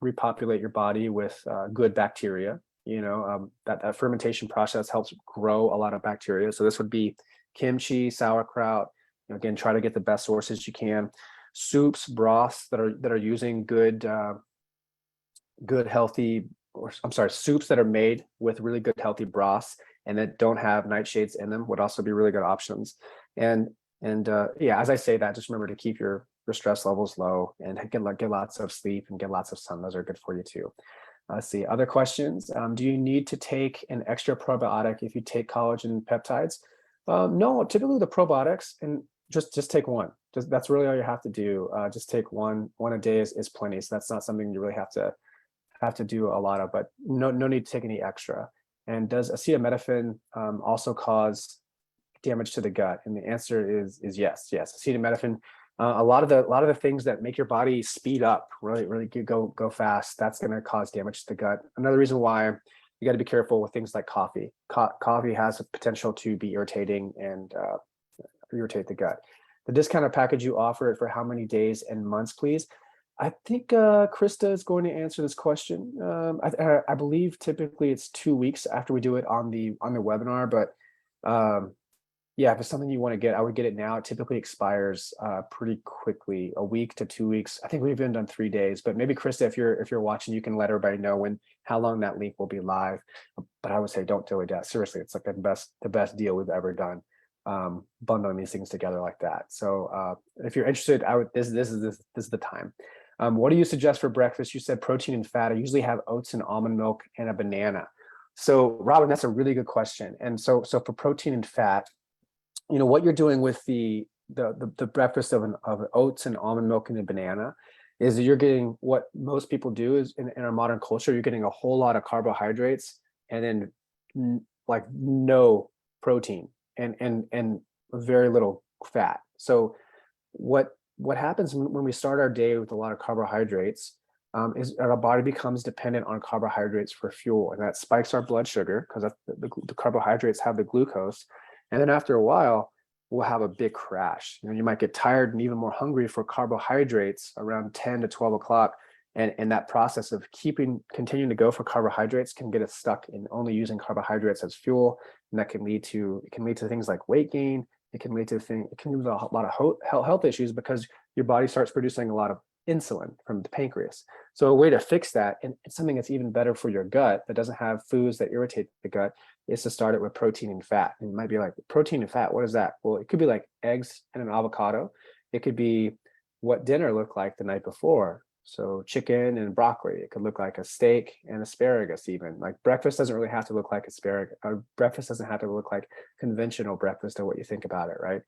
repopulate your body with good bacteria. That fermentation process helps grow a lot of bacteria. So this would be kimchi, sauerkraut. Again, try to get the best sources you can. Soups, broths that are using soups that are made with really good healthy broths and that don't have nightshades in them would also be really good options. And as I say that, just remember to keep your stress levels low and get lots of sleep and get lots of sun. Those are good for you too. Let's see, other questions. Do you need to take an extra probiotic if you take collagen peptides? No, typically the probiotics, and just take one. That's really all you have to do. Just take one a day is plenty. So that's not something you really have to do a lot of, but no need to take any extra. And does acetaminophen also cause damage to the gut? And the answer is yes. Acetaminophen, a lot of the things that make your body speed up, really go fast, that's going to cause damage to the gut. Another reason why you got to be careful with things like coffee. Coffee has a potential to be irritating and irritate the gut. The discounted package you offer it for how many days and months, please? I think Krista is going to answer this question. I believe typically it's 2 weeks after we do it on the webinar, but yeah, if it's something you want to get, I would get it now. It typically expires pretty quickly, a week to 2 weeks. I think we've been done 3 days, but maybe Krista, if you're watching, you can let everybody know how long that link will be live. But I would say don't delay that. Seriously, it's like the best deal we've ever done. Bundling these things together like that. So if you're interested, this is the time. What do you suggest for breakfast? You said protein and fat. I usually have oats and almond milk and a banana. So Robin, that's a really good question. And so for protein and fat, what you're doing with the breakfast of oats and almond milk and a banana is that you're getting what most people do is in our modern culture, you're getting a whole lot of carbohydrates and then like no protein and very little fat. So what happens when we start our day with a lot of carbohydrates is our body becomes dependent on carbohydrates for fuel, and that spikes our blood sugar because the carbohydrates have the glucose. And then after a while, we'll have a big crash. You might get tired and even more hungry for carbohydrates around 10 to 12 o'clock. And that process of continuing to go for carbohydrates can get us stuck in only using carbohydrates as fuel. And that can lead to things like weight gain. It can lead to a lot of health issues because your body starts producing a lot of insulin from the pancreas. So a way to fix that, and it's something that's even better for your gut that doesn't have foods that irritate the gut, is to start it with protein and fat. And you might be like, protein and fat, what is that? Well, it could be like eggs and an avocado. It could be what dinner looked like the night before. So chicken and broccoli. It could look like a steak and asparagus even. Like breakfast doesn't really have to look like asparagus. Breakfast doesn't have to look like conventional breakfast or what you think about it, right?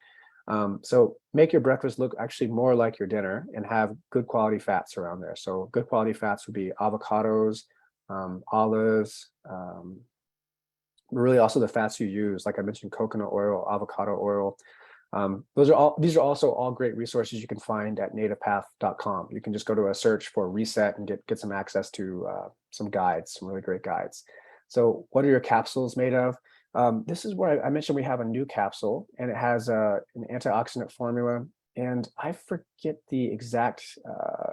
So make your breakfast look actually more like your dinner and have good quality fats around there. So good quality fats would be avocados, olives, really also the fats you use, like I mentioned, coconut oil, avocado oil. These are also all great resources you can find at nativepath.com. You can just go to a search for reset and get some access to some guides, some really great guides. So what are your capsules made of? This is where I mentioned we have a new capsule, and it has an antioxidant formula. And I forget the exact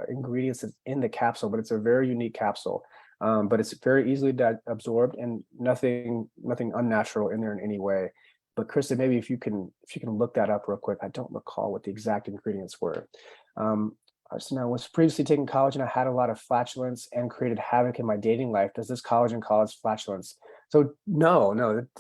ingredients that's in the capsule, but it's a very unique capsule. But it's very easily absorbed and nothing unnatural in there in any way. But Krista, maybe if you can look that up real quick. I don't recall what the exact ingredients were. So now, was previously taking collagen, I had a lot of flatulence and created havoc in my dating life. Does this collagen cause flatulence? So no,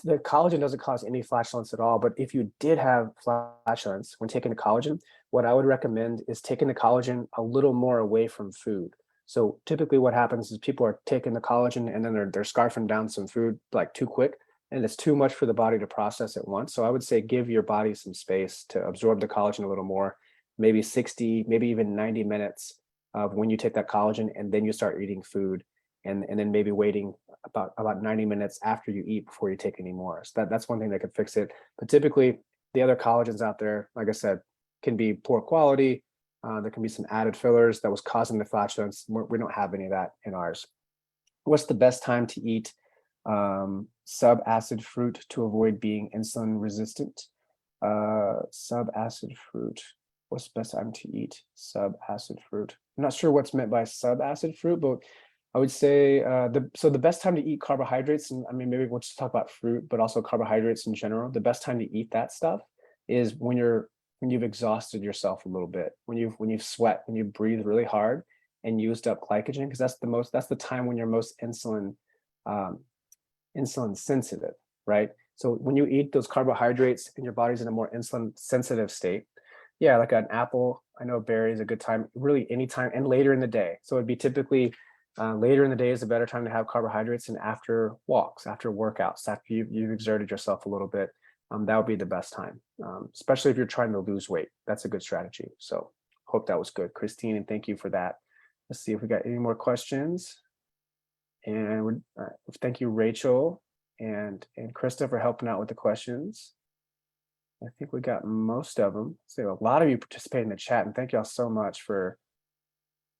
the collagen doesn't cause any flatulence at all. But if you did have flatulence when taking the collagen, what I would recommend is taking the collagen a little more away from food. So typically what happens is people are taking the collagen and then they're scarfing down some food like too quick, and it's too much for the body to process at once. So I would say give your body some space to absorb the collagen a little more, maybe 60, maybe even 90 minutes of when you take that collagen, and then you start eating food, and then maybe waiting about 90 minutes after you eat before you take any more. So that's one thing that could fix it. But typically the other collagens out there, like I said, can be poor quality. There can be some added fillers that was causing the flatulence. We don't have any of that in ours. What's the best time to eat sub-acid fruit to avoid being insulin resistant? Sub-acid fruit. What's the best time to eat sub-acid fruit? I'm not sure what's meant by sub-acid fruit, but I would say the best time to eat carbohydrates, and I mean maybe we'll just talk about fruit, but also carbohydrates in general. The best time to eat that stuff is when you've exhausted yourself a little bit, when you've sweat, when you breathe really hard and used up glycogen, because that's the time when you're most insulin sensitive, right? So when you eat those carbohydrates and your body's in a more insulin sensitive state, yeah, like an apple, I know berry is a good time, really anytime, and later in the day. So it'd be typically later in the day is a better time to have carbohydrates, and after walks, after workouts, after you've exerted yourself a little bit. That would be the best time, especially if you're trying to lose weight. That's a good strategy. So hope that was good, Christine, and thank you for that. Let's see if we got any more questions. And thank you, Rachel and Krista, for helping out with the questions. I think we got most of them. So a lot of you participate in the chat, and thank y'all so much for.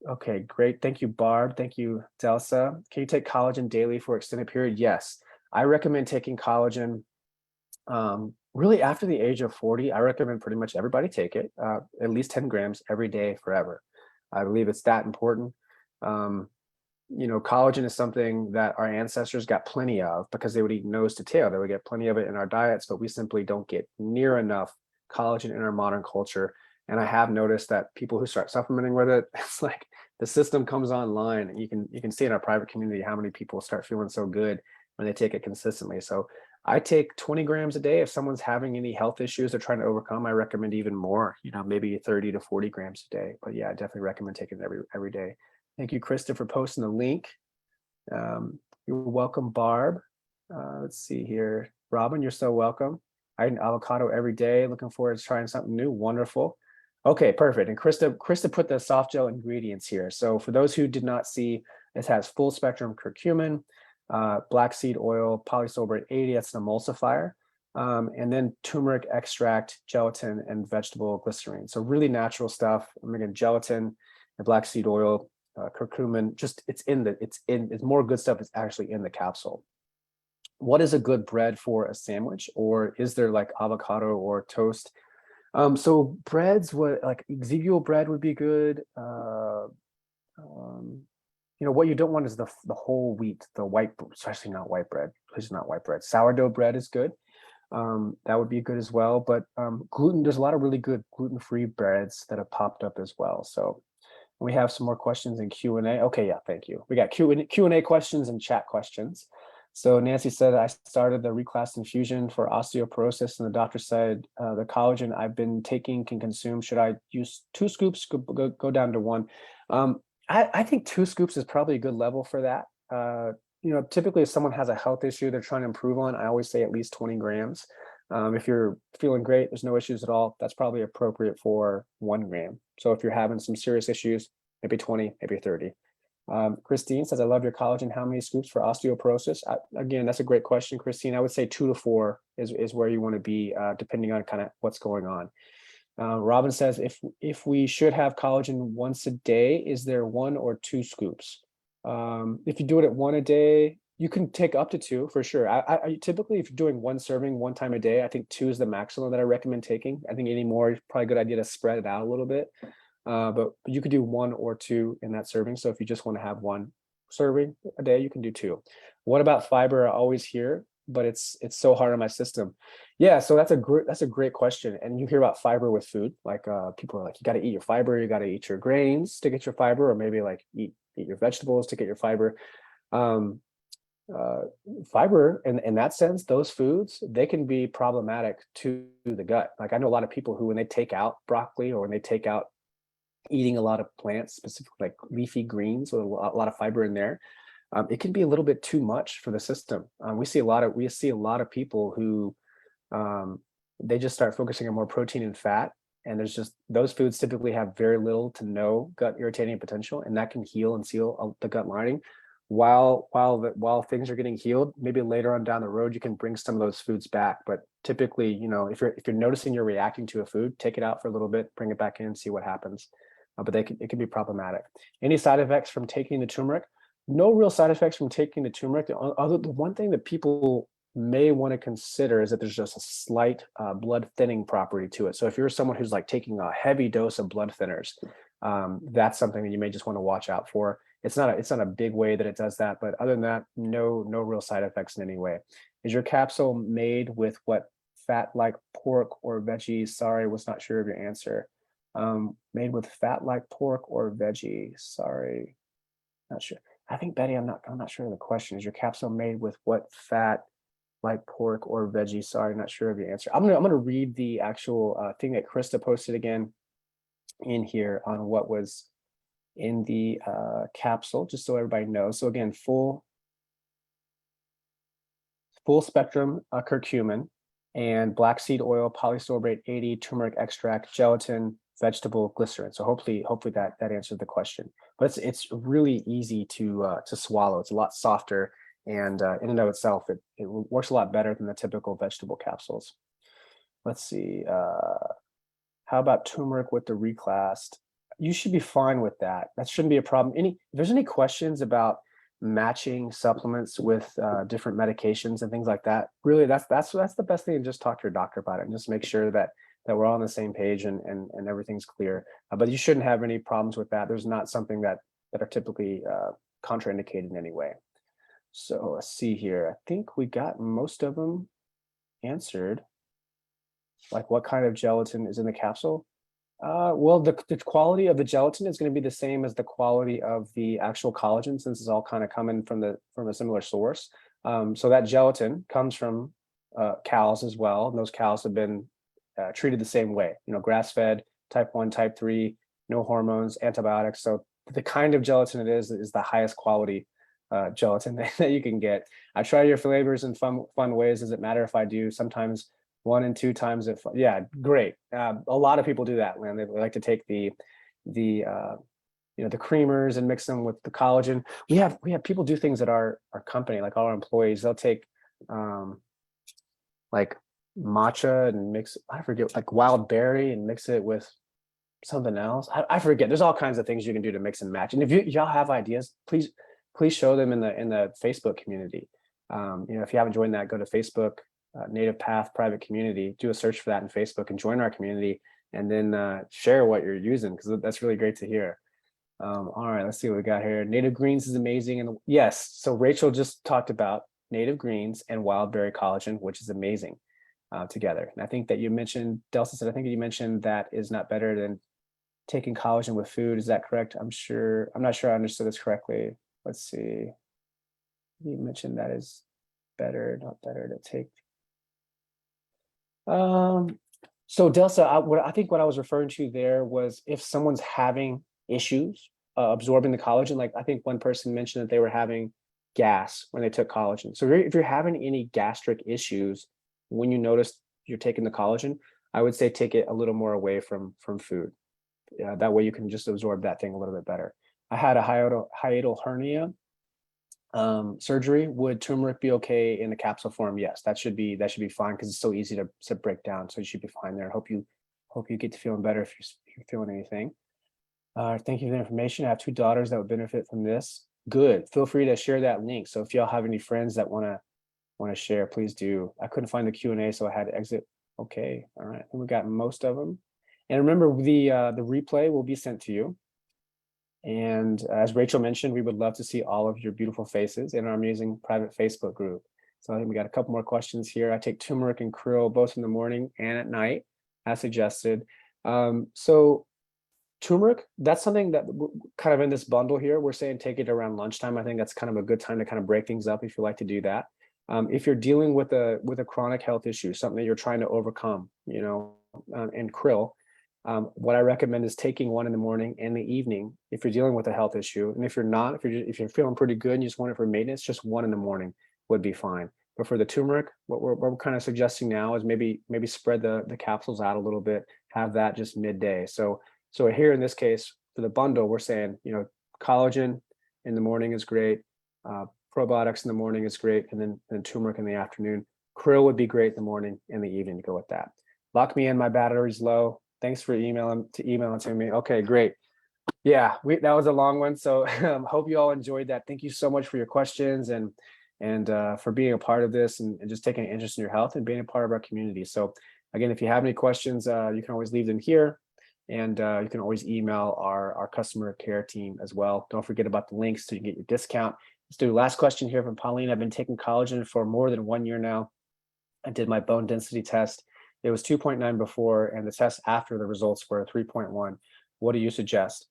Okay, great. Thank you, Barb. Thank you, Delsa. Can you take collagen daily for extended period? Yes, I recommend taking collagen. Really after the age of 40, I recommend pretty much everybody take it, at least 10 grams every day forever. I believe it's that important. Collagen is something that our ancestors got plenty of because they would eat nose to tail. They would get plenty of it in our diets, but we simply don't get near enough collagen in our modern culture. And I have noticed that people who start supplementing with it, it's like the system comes online, and you can see in our private community how many people start feeling so good when they take it consistently. So I take 20 grams a day. If someone's having any health issues they're trying to overcome, I recommend even more, maybe 30 to 40 grams a day. But yeah, I definitely recommend taking it every day. Thank you, Krista, for posting the link. You're welcome, Barb. Let's see here. Robin, you're so welcome. I eat an avocado every day. Looking forward to trying something new. Wonderful. Okay, perfect. And Krista put the soft gel ingredients here. So for those who did not see, this has full spectrum curcumin, black seed oil, polysorbate 80, that's an emulsifier, and then turmeric extract, gelatin, and vegetable glycerine. So really natural stuff. Again, gelatin and black seed oil, curcumin, just it's more good stuff is actually in the capsule. What is a good bread for a sandwich, or is there like avocado or toast? So breads, like Ezekiel bread would be good. What you don't want is the whole wheat, the white, especially not white bread. Please not white bread. Sourdough bread is good. That would be good as well. But gluten, there's a lot of really good gluten-free breads that have popped up as well. So we have some more questions in Q&A. Okay, yeah, thank you. We got Q&A questions and chat questions. So Nancy said, I started the reclass infusion for osteoporosis, and the doctor said the collagen I've been taking can consume. Should I use 2 scoops, go down to 1? I think 2 scoops is probably a good level for that. Typically if someone has a health issue they're trying to improve on, I always say at least 20 grams. If you're feeling great, there's no issues at all, that's probably appropriate for 1 gram. So if you're having some serious issues, maybe 20, maybe 30. Christine says, I love your collagen. How many scoops for osteoporosis? Again, that's a great question, Christine. I would say 2 to 4 is where you want to be, depending on kind of what's going on. Robin says, if we should have collagen once a day, is there 1 or 2 scoops? If you do it at 1 a day, you can take up to 2 for sure. I typically, if you're doing 1 serving 1 time a day, I think 2 is the maximum that I recommend taking. I think any more is probably a good idea to spread it out a little bit. But you could do 1 or 2 in that serving. So if you just want to have 1 serving a day, you can do 2. What about fiber? I always hear, but it's so hard on my system. Yeah, so that's a great question. And you hear about fiber with food, like people are like, you got to eat your fiber, you got to eat your grains to get your fiber, or maybe like eat your vegetables to get your fiber. Um, Fiber in that sense, those foods, they can be problematic to the gut. Like I know a lot of people who, when they take out broccoli or when they take out eating a lot of plants, specifically like leafy greens with a lot of fiber in there, it can be a little bit too much for the system. We see a lot of people who they just start focusing on more protein and fat, and there's just those foods typically have very little to no gut irritating potential, and that can heal and seal the gut lining. While things are getting healed, maybe later on down the road you can bring some of those foods back. But typically, if you're noticing you're reacting to a food, take it out for a little bit, bring it back in, see what happens. But it can be problematic. Any side effects from taking the turmeric? No real side effects from taking the turmeric. The one thing that people may want to consider is that there's just a slight blood thinning property to it. So if you're someone who's like taking a heavy dose of blood thinners, that's something that you may just want to watch out for. It's not a big way that it does that, but other than that, no real side effects in any way. Is your capsule made with what fat like pork or veggies? Sorry, was not sure of your answer. Made with fat like pork or veggie? Sorry, not sure. I think Betty, I'm not sure of the question. Is your capsule made with what fat like pork or veggie? Sorry, not sure of your answer. I'm gonna read the actual thing that Krista posted again in here on what was in the capsule, just so everybody knows. So again, full spectrum curcumin and black seed oil, polysorbate 80, turmeric extract, gelatin, vegetable glycerin. So hopefully that answered the question. But it's really easy to swallow. It's a lot softer, and in and of itself, it works a lot better than the typical vegetable capsules. Let's see. How about turmeric with the reclassed? You should be fine with that. That shouldn't be a problem. If there's any questions about matching supplements with different medications and things like that, really that's the best thing, to just talk to your doctor about it and just make sure that we're all on the same page and everything's clear. But you shouldn't have any problems with that. There's not something that are typically contraindicated in any way. So let's see here. I think we got most of them answered. Like what kind of gelatin is in the capsule? Well, the quality of the gelatin is going to be the same as the quality of the actual collagen, since it's all kind of coming from a similar source. So that gelatin comes from cows as well, and those cows have been treated the same way. Grass-fed, type 1, type 3, no hormones, antibiotics. So the kind of gelatin it is the highest quality gelatin that you can get. I try your flavors in fun ways. Does it matter if I do? Sometimes 1 and 2 times it. Yeah, great. A lot of people do that, Lynn. They like to take the creamers and mix them with the collagen. We have people do things at our company, like our employees. They'll take like matcha and mix, I forget, like wild berry, and mix it with something else. I forget. There's all kinds of things you can do to mix and match. And if y'all have ideas, please show them in the Facebook community. If you haven't joined that, go to Facebook. Native Path private community, do a search for that in Facebook and join our community, and then share what you're using, because that's really great to hear. All right, let's see what we got here. Native greens is amazing. And yes, so Rachel just talked about native greens and wild berry collagen, which is amazing together. And I think that you mentioned, Delsa said, I think you mentioned that is not better than taking collagen with food. Is that correct? I'm not sure I understood this correctly. Let's see. You mentioned that is better, not better to take. So Delsa, I think what I was referring to there was if someone's having issues absorbing the collagen. Like I think one person mentioned that they were having gas when they took collagen. So if you're having any gastric issues when you notice you're taking the collagen, I would say take it a little more away from food. Yeah, that way you can just absorb that thing a little bit better. I had a hiatal hernia surgery. Would turmeric be okay in the capsule form? Yes, that should be fine because it's so easy to break down. So you should be fine there. Hope you get to feeling better if you're feeling anything. Thank you for the information. I have two daughters that would benefit from this. Good. Feel free to share that link. So if y'all have any friends that want to share, please do. I couldn't find the Q&A, so I had to exit. Okay. All right. I think we got most of them. And remember, the replay will be sent to you. And as Rachel mentioned, we would love to see all of your beautiful faces in our amazing private Facebook group. So I think we got a couple more questions here. I take turmeric and krill both in the morning and at night, as suggested. So turmeric, that's something that kind of in this bundle here, we're saying take it around lunchtime. I think that's kind of a good time to kind of break things up if you like to do that. If you're dealing with a chronic health issue, something that you're trying to overcome, and krill, what I recommend is taking one in the morning and the evening if you're dealing with a health issue. And if you're not, if you're feeling pretty good and you just want it for maintenance, just one in the morning would be fine. But for the turmeric, what we're kind of suggesting now is maybe spread the capsules out a little bit, have that just midday. So here in this case, for the bundle, we're saying, collagen in the morning is great. Probiotics in the morning is great. And then turmeric in the afternoon. Krill would be great in the morning and the evening to go with that. Lock me in, my battery's low. Thanks for emailing to me. Okay, great. Yeah, that was a long one. So hope you all enjoyed that. Thank you so much for your questions and for being a part of this and just taking an interest in your health and being a part of our community. So again, if you have any questions, you can always leave them here. And you can always email our customer care team as well. Don't forget about the links so you can get your discount. Let's do the last question here from Pauline. I've been taking collagen for more than 1 year now. I did my bone density test. It was 2.9 before, and the test after the results were 3.1. What do you suggest?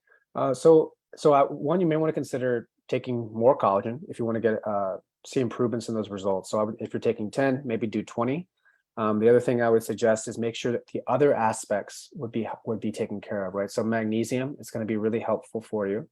So one, you may want to consider taking more collagen if you want to get see improvements in those results. So if you're taking 10, maybe do 20. The other thing I would suggest is make sure that the other aspects would be taken care of, right? So magnesium is going to be really helpful for you.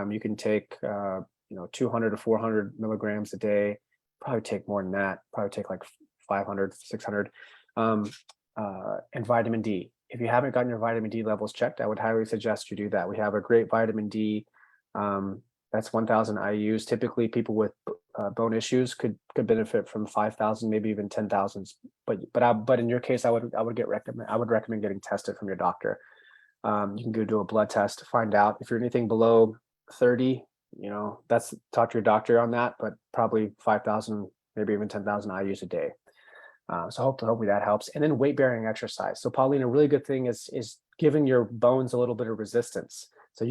You can take 200 to 400 milligrams a day. Probably take more than that. Probably take like 500, 600. And vitamin D. If you haven't gotten your vitamin D levels checked, I would highly suggest you do that. We have a great vitamin D. That's 1,000 IUs. Typically, people with bone issues could benefit from 5,000, maybe even 10,000. But in your case, I would recommend getting tested from your doctor. You can go do a blood test to find out if you're anything below 30. That's talk to your doctor on that. But probably 5,000, maybe even 10,000 IUs a day. So hopefully that helps. And then weight bearing exercise. So Pauline, a really good thing is giving your bones a little bit of resistance. So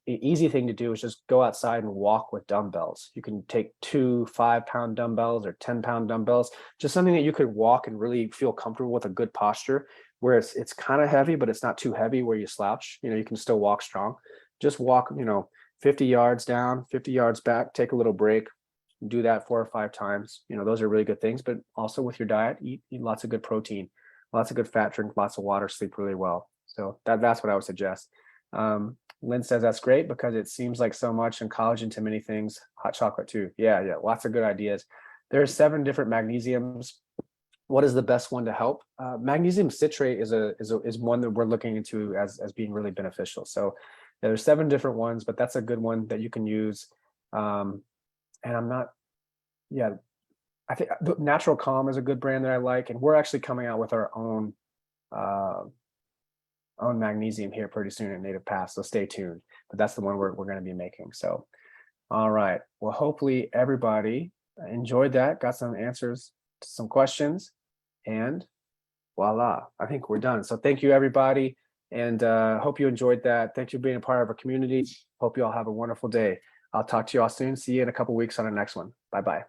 easy thing to do is just go outside and walk with dumbbells. You can take 2 5-pound dumbbells or 10-pound dumbbells, just something that you could walk and really feel comfortable with a good posture where it's kind of heavy, but it's not too heavy where you slouch. You can still walk strong. Just walk, 50 yards down, 50 yards back, take a little break. Do that 4 or 5 times. Those are really good things, but also with your diet, eat lots of good protein, lots of good fat, drink lots of water, sleep really well. So that's what I would suggest. Lynn says that's great because it seems like so much, and collagen to many things. Hot chocolate too. Yeah, lots of good ideas. There are 7 different magnesiums. What is the best one to help? Magnesium citrate is one that we're looking into as being really beneficial. So there's 7 different ones, but that's a good one that you can use. And I think Natural Calm is a good brand that I like, and we're actually coming out with our own magnesium here pretty soon at Native Path, so stay tuned. But that's the one we're going to be making. So, all right. Well, hopefully everybody enjoyed that, got some answers to some questions, and voila, I think we're done. So thank you, everybody, and hope you enjoyed that. Thank you for being a part of our community. Hope you all have a wonderful day. I'll talk to you all soon. See you in a couple weeks on the next one. Bye-bye.